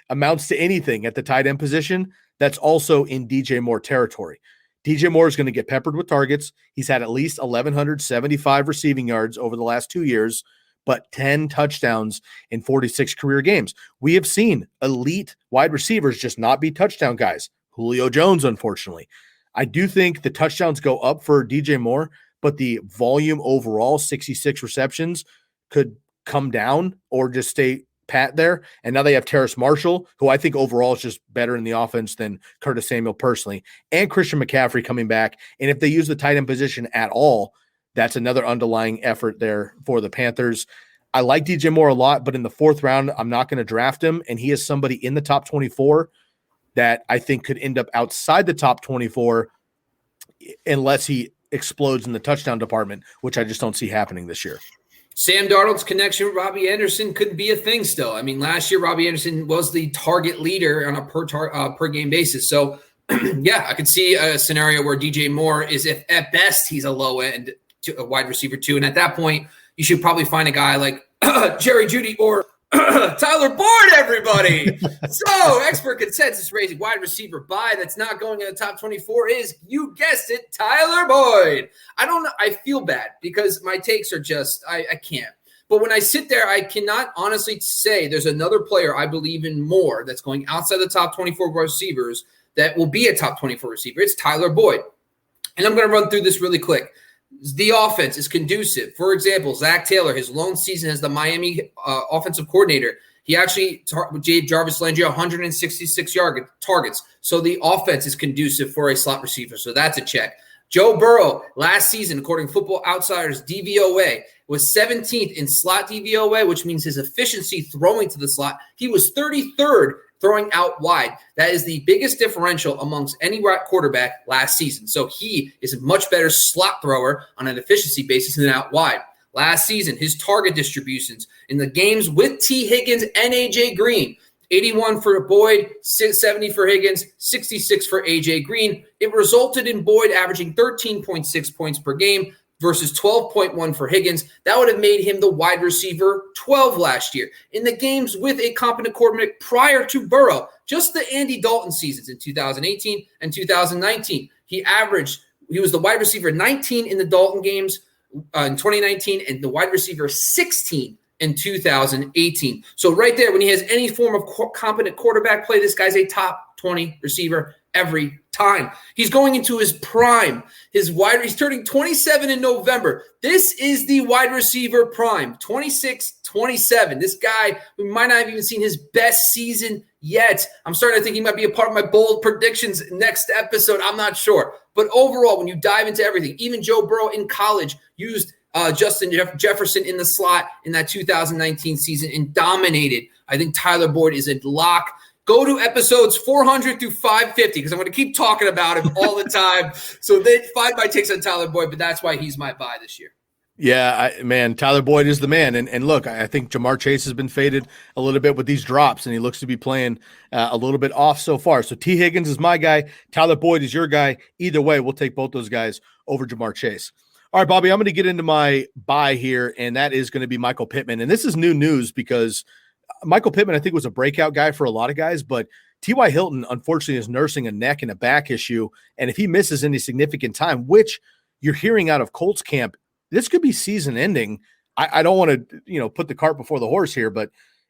amounts to anything at the tight end position, that's also in DJ Moore territory. DJ Moore is going to get peppered with targets. He's had at least 1,175 receiving yards over the last 2 years, but 10 touchdowns in 46 career games. We have seen elite wide receivers just not be touchdown guys. Julio Jones, unfortunately. I do think the touchdowns go up for DJ Moore, but the volume overall, 66 receptions, could come down or just stay pat there. And now they have Terrace Marshall, who I think overall is just better in the offense than Curtis Samuel personally, and Christian McCaffrey coming back. And if they use the tight end position at all, that's another underlying effort there for the Panthers. I like DJ Moore a lot, but in the fourth round, I'm not going to draft him. And he is somebody in the top 24 that I think could end up outside the top 24 unless he explodes in the touchdown department, which I just don't see happening this year. Sam Darnold's connection with Robbie Anderson could be a thing still. I mean, last year, Robbie Anderson was the target leader on a per game basis. So, yeah, I could see a scenario where DJ Moore is, if at best, he's a low end to a wide receiver too. And at that point, you should probably find a guy like Jerry Jeudy or Tyler Boyd, everybody. So, expert consensus raising wide receiver buy that's not going in the top 24 is, you guessed it, Tyler Boyd. I don't know. I feel bad because my takes are just, I can't. But when I sit there, I cannot honestly say there's another player I believe in more that's going outside the top 24 receivers that will be a top 24 receiver. It's Tyler Boyd. And I'm going to run through this really quick. The offense is conducive. For example, Zach Taylor, his lone season as the Miami offensive coordinator, he actually gave Jarvis Landry 166 targets. So the offense is conducive for a slot receiver. So that's a check. Joe Burrow, last season, according to Football Outsiders DVOA, was 17th in slot DVOA, which means his efficiency throwing to the slot. He was 33rd throwing out wide. That is the biggest differential amongst any quarterback last season. So he is a much better slot thrower on an efficiency basis than out wide. Last season, his target distributions in the games with T. Higgins and A.J. Green, 81 for Boyd, 70 for Higgins, 66 for A.J. Green. It resulted in Boyd averaging 13.6 points per game versus 12.1 for Higgins. That would have made him the wide receiver 12 last year. In the games with a competent quarterback prior to Burrow, just the Andy Dalton seasons in 2018 and 2019, he was the wide receiver 19 in the Dalton games in 2019 and the wide receiver 16 in 2018. So right there, when he has any form of competent quarterback play, this guy's a top 20 receiver every time. He's going into his prime. He's turning 27 in November. This is the wide receiver prime, 26, 27. This guy, we might not have even seen his best season yet. I'm starting to think he might be a part of my bold predictions next episode. I'm not sure. But overall, when you dive into everything, even Joe Burrow in college used Justin Jefferson in the slot in that 2019 season and dominated. I think Tyler Boyd is a lock. Go to episodes 400 through 550 because I'm going to keep talking about him all the time. So they find my takes on Tyler Boyd, but that's why he's my buy this year. Yeah, Tyler Boyd is the man. And look, I think Jamar Chase has been faded a little bit with these drops, and he looks to be playing a little bit off so far. So T. Higgins is my guy. Tyler Boyd is your guy. Either way, we'll take both those guys over Jamar Chase. All right, Bobby, I'm going to get into my buy here, and that is going to be Michael Pittman. And this is new news because Michael Pittman, I think, was a breakout guy for a lot of guys, but T.Y. Hilton, unfortunately, is nursing a neck and a back issue. And if he misses any significant time, which you're hearing out of Colts camp, this could be season ending. I don't want to, put the cart before the horse here, but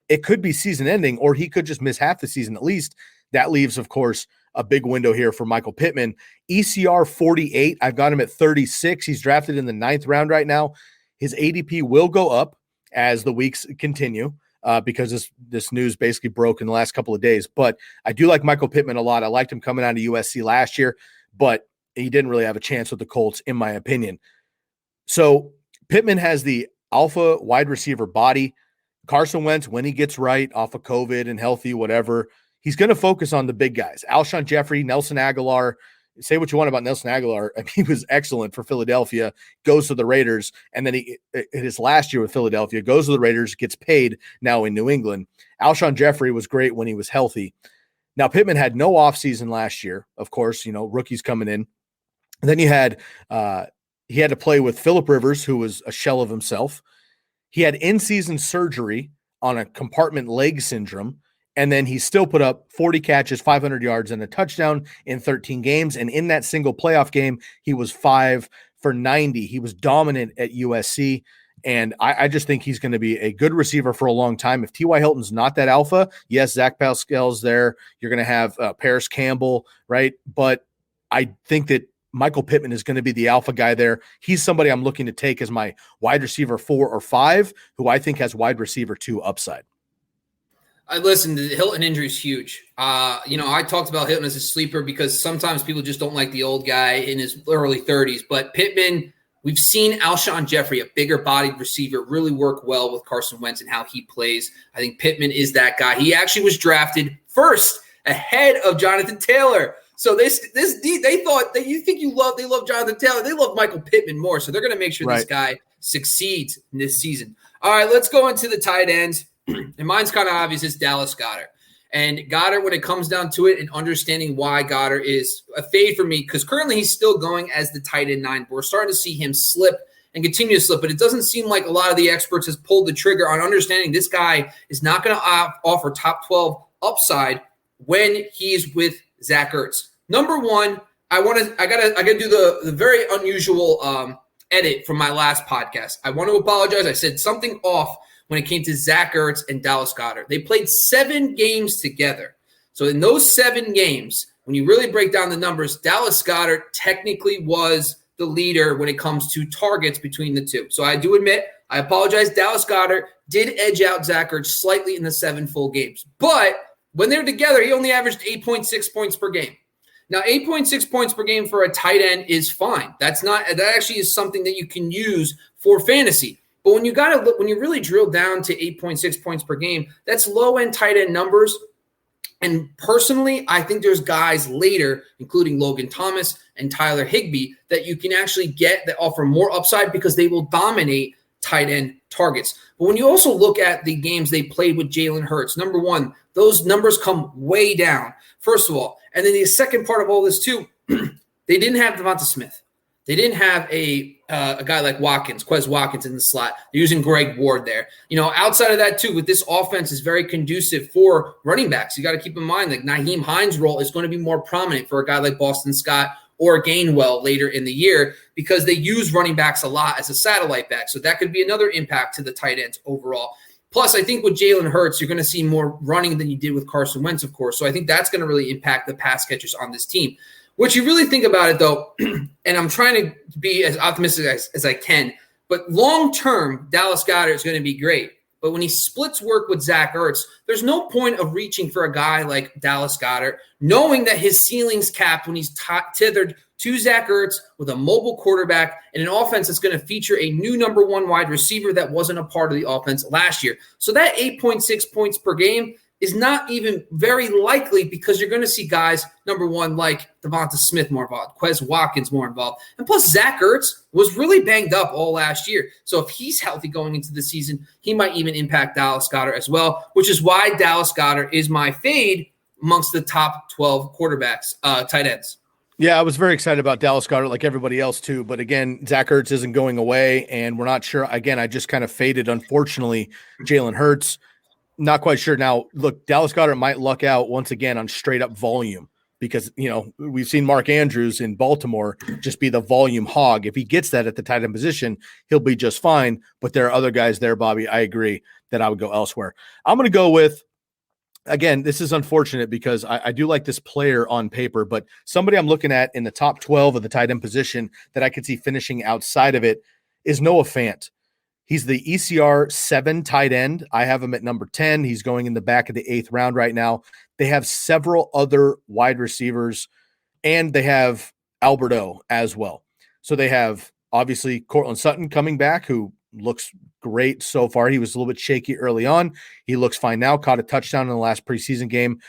it could be season ending, or he could just miss half the season at least. That leaves, of course, a big window here for Michael Pittman. ECR 48. I've got him at 36. He's drafted in the 9th round right now. His ADP will go up as the weeks continue. Because this news basically broke in the last couple of days. But I do like Michael Pittman a lot. I liked him coming out of USC last year, but he didn't really have a chance with the Colts, in my opinion. So Pittman has the alpha wide receiver body. Carson Wentz, when he gets right off of COVID and healthy, whatever, he's going to focus on the big guys. Alshon Jeffrey, Nelson Aguilar. Say what you want about Nelson Aguilar. I mean, he was excellent for Philadelphia, goes to the Raiders, and then his last year with Philadelphia, goes to the Raiders, gets paid now in New England. Alshon Jeffrey was great when he was healthy. Now, Pittman had no offseason last year, of course, rookies coming in. And then he had to play with Phillip Rivers, who was a shell of himself. He had in-season surgery on a compartment leg syndrome. And then he still put up 40 catches, 500 yards, and a touchdown in 13 games. And in that single playoff game, he was 5 for 90. He was dominant at USC. And I just think he's going to be a good receiver for a long time. If T.Y. Hilton's not that alpha, yes, Zach Pascal's there. You're going to have Paris Campbell, right? But I think that Michael Pittman is going to be the alpha guy there. He's somebody I'm looking to take as my wide receiver 4 or 5, who I think has wide receiver 2 upside. Listen, the Hilton injury is huge. I talked about Hilton as a sleeper because sometimes people just don't like the old guy in his early 30s. But Pittman, we've seen Alshon Jeffrey, a bigger-bodied receiver, really work well with Carson Wentz and how he plays. I think Pittman is that guy. He actually was drafted first ahead of Jonathan Taylor. So they thought that they love Jonathan Taylor. They love Michael Pittman more. So they're going to make sure this guy succeeds in this season. All right, let's go into the tight ends. And mine's kind of obvious. It's Dallas Goedert. And Goedert, when it comes down to it, and understanding why Goedert is a fade for me, because currently he's still going as the tight end 9. But we're starting to see him slip and continue to slip. But it doesn't seem like a lot of the experts has pulled the trigger on understanding this guy is not going to offer top 12 upside when he's with Zach Ertz. Number one, I gotta do the very unusual edit from my last podcast. I want to apologize. I said something off when it came to Zach Ertz and Dallas Goedert. They played 7 games together. So in those 7 games, when you really break down the numbers, Dallas Goedert technically was the leader when it comes to targets between the two. So I do admit, I apologize. Dallas Goedert did edge out Zach Ertz slightly in the 7 full games. But when they're together, he only averaged 8.6 points per game. Now, 8.6 points per game for a tight end is fine. That actually is something that you can use for fantasy. But when you really drill down to 8.6 points per game, that's low-end tight end numbers. And personally, I think there's guys later, including Logan Thomas and Tyler Higbee, that you can actually get that offer more upside because they will dominate tight end targets. But when you also look at the games they played with Jalen Hurts, number one, those numbers come way down, first of all. And then the second part of all this, too, they didn't have Devonta Smith. They didn't have a guy like Quez Watkins in the slot. They're using Greg Ward there. Outside of that, too, with this offense is very conducive for running backs. You got to keep in mind that Nyheim Hines' role is going to be more prominent for a guy like Boston Scott or Gainwell later in the year because they use running backs a lot as a satellite back. So that could be another impact to the tight ends overall. Plus, I think with Jalen Hurts, you're going to see more running than you did with Carson Wentz, of course. So I think that's going to really impact the pass catchers on this team. What you really think about it, though, and I'm trying to be as optimistic as I can, but long-term, Dallas Goedert is going to be great. But when he splits work with Zach Ertz, there's no point of reaching for a guy like Dallas Goedert, knowing that his ceiling's capped when he's tethered to Zach Ertz with a mobile quarterback and an offense that's going to feature a new number 1 wide receiver that wasn't a part of the offense last year. So that 8.6 points per game is not even very likely because you're going to see guys, number 1, like Devonta Smith more involved, Quez Watkins more involved. And plus, Zach Ertz was really banged up all last year. So if he's healthy going into the season, he might even impact Dallas Goedert as well, which is why Dallas Goedert is my fade amongst the top 12 quarterbacks, tight ends. Yeah, I was very excited about Dallas Goedert like everybody else too. But again, Zach Ertz isn't going away, and we're not sure. Again, I just kind of faded, unfortunately, Jalen Hurts. Not quite sure. Now, look, Dallas Goedert might luck out once again on straight up volume because, we've seen Mark Andrews in Baltimore just be the volume hog. If he gets that at the tight end position, he'll be just fine. But there are other guys there, Bobby. I agree that I would go elsewhere. I'm going to go with, again, this is unfortunate because I do like this player on paper, but somebody I'm looking at in the top 12 of the tight end position that I could see finishing outside of it is Noah Fant. He's the ECR 7 tight end. I have him at number 10. He's going in the back of the 8th round right now. They have several other wide receivers, and they have Alberto as well. So they have, obviously, Cortland Sutton coming back, who looks great so far. He was a little bit shaky early on. He looks fine now. Caught a touchdown in the last preseason game.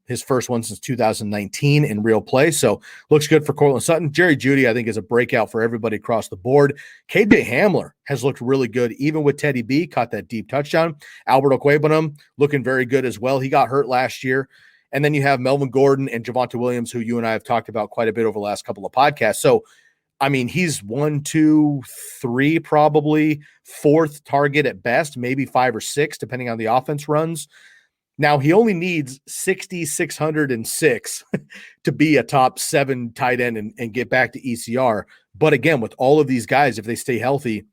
His first one since 2019 in real play. So looks good for Cortland Sutton. Jerry Jeudy, I think, is a breakout for everybody across the board. KJ Hamler has looked really good, even with Teddy B. Caught that deep touchdown. Albert Okwuegbunam looking very good as well. He got hurt last year. And then you have Melvin Gordon and Javonte Williams, who you and I have talked about quite a bit over the last couple of podcasts. So I mean, he's 1, 2, 3, probably 4th target at best, maybe 5 or 6, depending on the offense runs. Now, he only needs 6,606 to be a top 7 tight end and get back to ECR. But again, with all of these guys, if they stay healthy,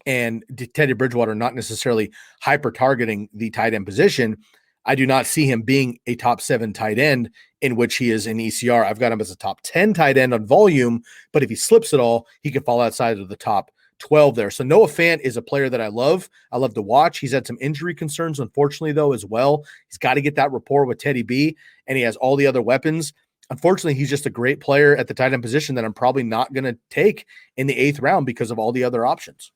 and Teddy Bridgewater not necessarily hyper targeting the tight end position, I do not see him being a top 7 tight end in which he is in ECR. I've got him as a top 10 tight end on volume, but if he slips at all, he can fall outside of the top 12 there. So Noah Fant is a player that I love. I love to watch. He's had some injury concerns, unfortunately, though, as well. He's got to get that rapport with Teddy B, and he has all the other weapons. Unfortunately, he's just a great player at the tight end position that I'm probably not going to take in the 8th round because of all the other options.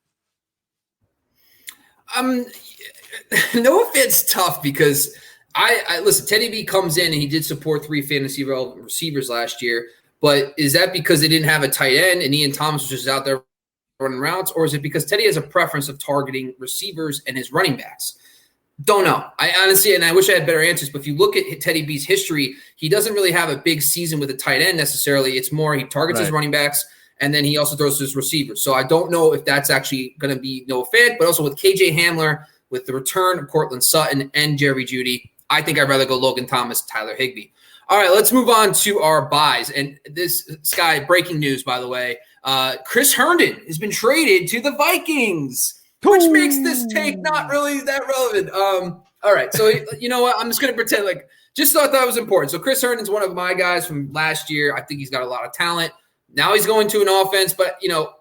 Noah Fant's tough because I listen, Teddy B comes in and he did support 3 fantasy relevant receivers last year, but is that because they didn't have a tight end and Ian Thomas was just out there running routes, or is it because Teddy has a preference of targeting receivers and his running backs? Don't know. I honestly, and I wish I had better answers, but if you look at Teddy B's history, he doesn't really have a big season with a tight end necessarily. It's more he targets his running backs, and then he also throws to his receivers. So I don't know if that's actually going to be Noah Fant, but also with KJ Hamler, with the return of Cortland Sutton and Jerry Jeudy, I think I'd rather go Logan Thomas, Tyler Higbee. All right, let's move on to our buys. And this, Sky, breaking news, by the way, Chris Herndon has been traded to the Vikings, which makes this take not really that relevant. All right, so you know what? I'm just going to pretend like just thought that was important. So Chris Herndon's one of my guys from last year. I think he's got a lot of talent. Now he's going to an offense, but,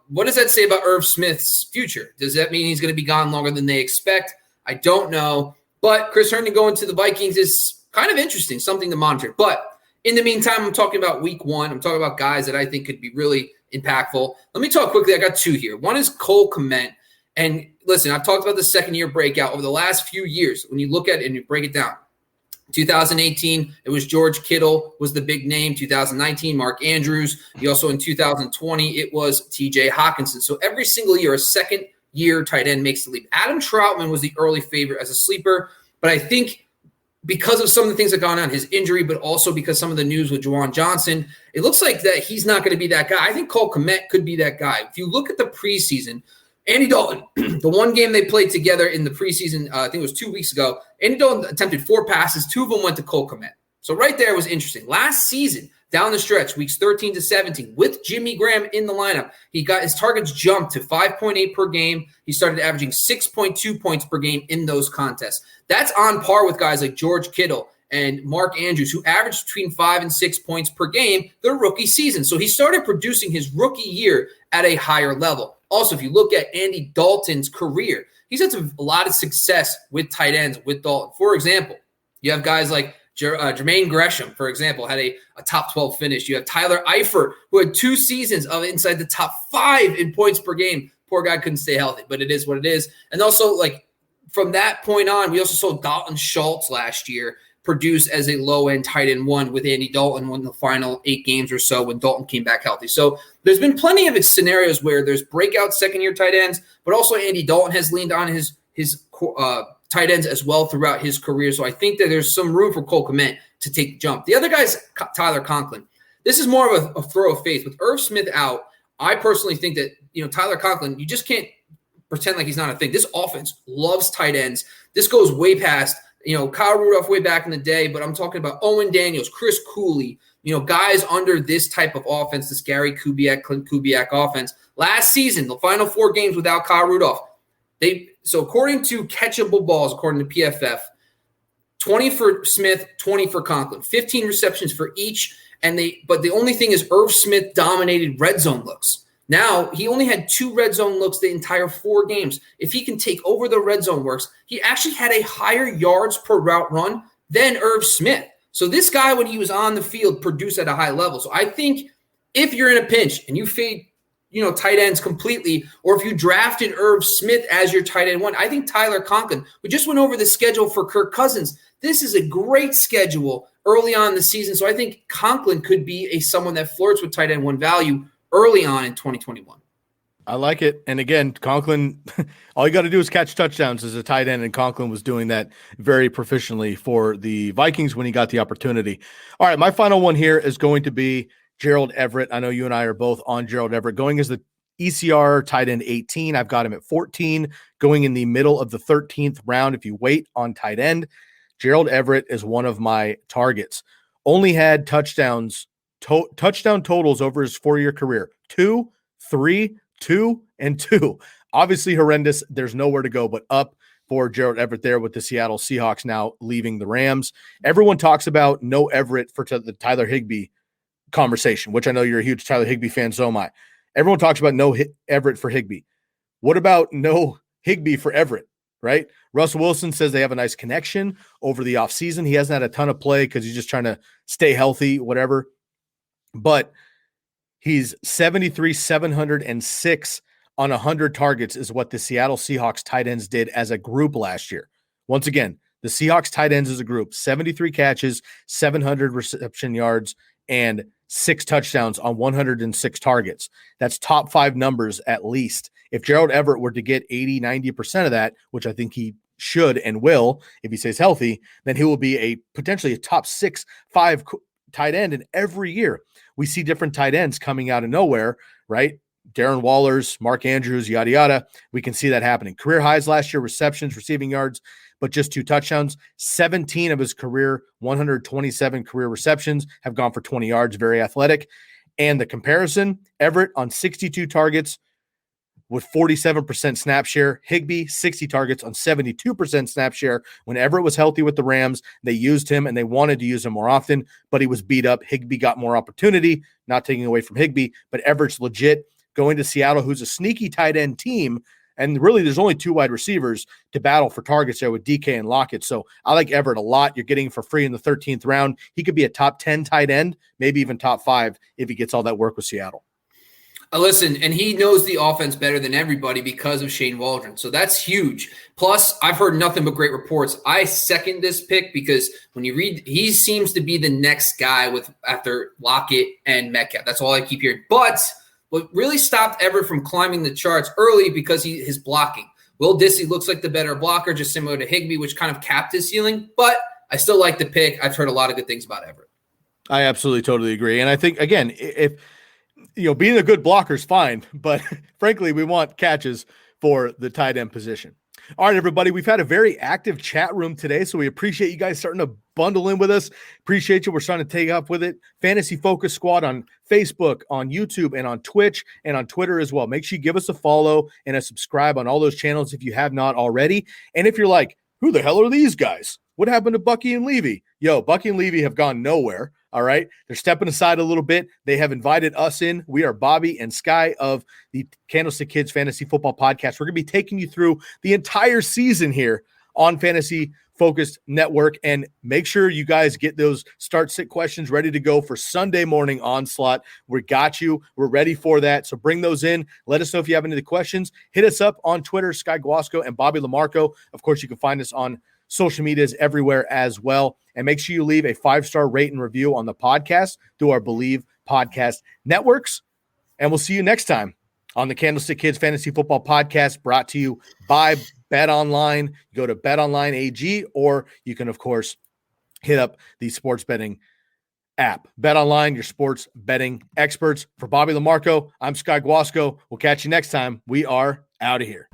what does that say about Irv Smith's future? Does that mean he's going to be gone longer than they expect? I don't know. But Chris Herndon going to the Vikings is kind of interesting, something to monitor. But in the meantime, I'm talking about week 1. I'm talking about guys that I think could be really impactful. Let me talk quickly. I got 2 here. One is Cole Kmet. And listen, I've talked about the second-year breakout over the last few years. When you look at it and you break it down, 2018, it was George Kittle was the big name. 2019, Mark Andrews. You also in 2020, it was TJ Hawkinson. So every single year, a second-year tight end makes the leap. Adam Troutman was the early favorite as a sleeper, but I think because of some of the things that gone on, his injury, but also because some of the news with Juwan Johnson, it looks like that he's not going to be that guy. I think Cole Kmet could be that guy. If you look at the preseason, Andy Dalton, the one game they played together in the preseason, I think it was 2 weeks ago, Andy Dalton attempted 4 passes. 2 of them went to Cole Kmet. So right there was interesting. Last season, down the stretch, weeks 13 to 17, with Jimmy Graham in the lineup, he got his targets jumped to 5.8 per game. He started averaging 6.2 points per game in those contests. That's on par with guys like George Kittle and Mark Andrews, who averaged between 5 and 6 points per game their rookie season. So he started producing his rookie year at a higher level. Also, if you look at Andy Dalton's career, he's had a lot of success with tight ends with Dalton. For example, you have guys like Jermaine Gresham, for example, had a top 12 finish. You have Tyler Eifert, who had 2 seasons of inside the top 5 in points per game. Poor guy couldn't stay healthy, but it is what it is. And also, from that point on, we also saw Dalton Schultz last year produce as a low-end tight end 1 with Andy Dalton in the final 8 games or so when Dalton came back healthy. So there's been plenty of scenarios where there's breakout second-year tight ends, but also Andy Dalton has leaned on his tight ends as well throughout his career. So I think that there's some room for Cole Kmet to take the jump. The other guy's Tyler Conklin. This is more of a throw of faith. With Irv Smith out, I personally think that, Tyler Conklin, you just can't pretend like he's not a thing. This offense loves tight ends. This goes way past Kyle Rudolph way back in the day, but I'm talking about Owen Daniels, Chris Cooley, guys under this type of offense, this Gary Kubiak, Clint Kubiak offense. Last season, the final 4 games without Kyle Rudolph, so according to catchable balls, according to PFF, 20 for Smith, 20 for Conklin, 15 receptions for each, but the only thing is Irv Smith dominated red zone looks. Now, he only had 2 red zone looks the entire 4 games. If he can take over the red zone works, he actually had a higher yards per route run than Irv Smith. So this guy, when he was on the field, produced at a high level. So I think if you're in a pinch and you fade, tight ends completely, or if you drafted Irv Smith as your tight end 1, I think Tyler Conklin, we just went over the schedule for Kirk Cousins. This is a great schedule early on in the season. So I think Conklin could be someone that flirts with tight end 1 value early on in 2021. I like it. And again, Conklin, all you got to do is catch touchdowns as a tight end, and Conklin was doing that very proficiently for the Vikings when he got the opportunity. All right, my final one here is going to be Gerald Everett. I know you and I are both on Gerald Everett. Going as the ECR tight end 18, I've got him at 14, going in the middle of the 13th round if you wait on tight end. Gerald Everett is one of my targets. Only had touchdown totals over his 4-year career: 2, 3, 2, and 2. obviously horrendous. There's nowhere to go but up for Gerald Everett there with the Seattle Seahawks now leaving the Rams. Everyone talks about no Everett for the Tyler Higbee conversation, which I know you're a huge Tyler Higbee fan, so am I. Everyone talks about no Everett for Higbee. What about no Higbee for Everett, right? Russell Wilson says they have a nice connection over the offseason. He hasn't had a ton of play because he's just trying to stay healthy, whatever. But he's 706 on 100 targets is what the Seattle Seahawks tight ends did as a group last year. Once again, the Seahawks tight ends as a group, 73 catches, 700 reception yards, and 6 touchdowns on 106 targets. That's top 5 numbers at least. If Gerald Everett were to get 80, 90% of that, which I think he should and will if he stays healthy, then he will be potentially a top 6, 5 tight end. And every year we see different tight ends coming out of nowhere, right? Darren Waller's, Mark Andrews, yada, yada. We can see that happening. Career highs last year, receptions, receiving yards, but just 2 touchdowns. 17 of his career, 127 career receptions have gone for 20 yards, very athletic. And the comparison, Everett on 62 targets with 47% snap share. Higbee, 60 targets on 72% snap share. When Everett was healthy with the Rams, they used him and they wanted to use him more often, but he was beat up. Higbee got more opportunity, not taking away from Higbee, but Everett's legit. Going to Seattle, who's a sneaky tight end team, and really there's only 2 wide receivers to battle for targets there with DK and Lockett. So I like Everett a lot. You're getting him for free in the 13th round. He could be a top 10 tight end, maybe even top 5 if he gets all that work with Seattle. Listen, and he knows the offense better than everybody because of Shane Waldron. So that's huge. Plus, I've heard nothing but great reports. I second this pick because when you read, he seems to be the next guy after Lockett and Metcalf. That's all I keep hearing. But what really stopped Everett from climbing the charts early because his blocking. Will Dissey looks like the better blocker, just similar to Higbee, which kind of capped his ceiling. But I still like the pick. I've heard a lot of good things about Everett. I absolutely totally agree. And I think, again, if being a good blocker is fine, but frankly, we want catches for the tight end position. All right, everybody, we've had a very active chat room today, so we appreciate you guys starting to bundle in with us. Appreciate you. We're starting to take up with it. Fantasy Focus Squad on Facebook, on YouTube, and on Twitch, and on Twitter as well. Make sure you give us a follow and a subscribe on all those channels if you have not already. And if you're like, who the hell are these guys? What happened to Bucky and Levy? Yo, Bucky and Levy have gone nowhere. All right. They're stepping aside a little bit. They have invited us in. We are Bobby and Sky of the Candlestick Kids Fantasy Football Podcast. We're going to be taking you through the entire season here on Fantasy Focused Network. And make sure you guys get those start-sit questions ready to go for Sunday morning onslaught. We got you. We're ready for that. So bring those in. Let us know if you have any questions. Hit us up on Twitter, Sky Guasco and Bobby Lamarco. Of course, you can find us on social medias everywhere as well. And make sure you leave a 5-star rate and review on the podcast through our Believe podcast networks. And we'll see you next time on the Candlestick Kids Fantasy Football Podcast, brought to you by Bet Online. Go to Bet Online AG, or you can, of course, hit up the sports betting app. Bet Online, your sports betting experts. For Bobby Lamarco, I'm Sky Guasco. We'll catch you next time. We are out of here.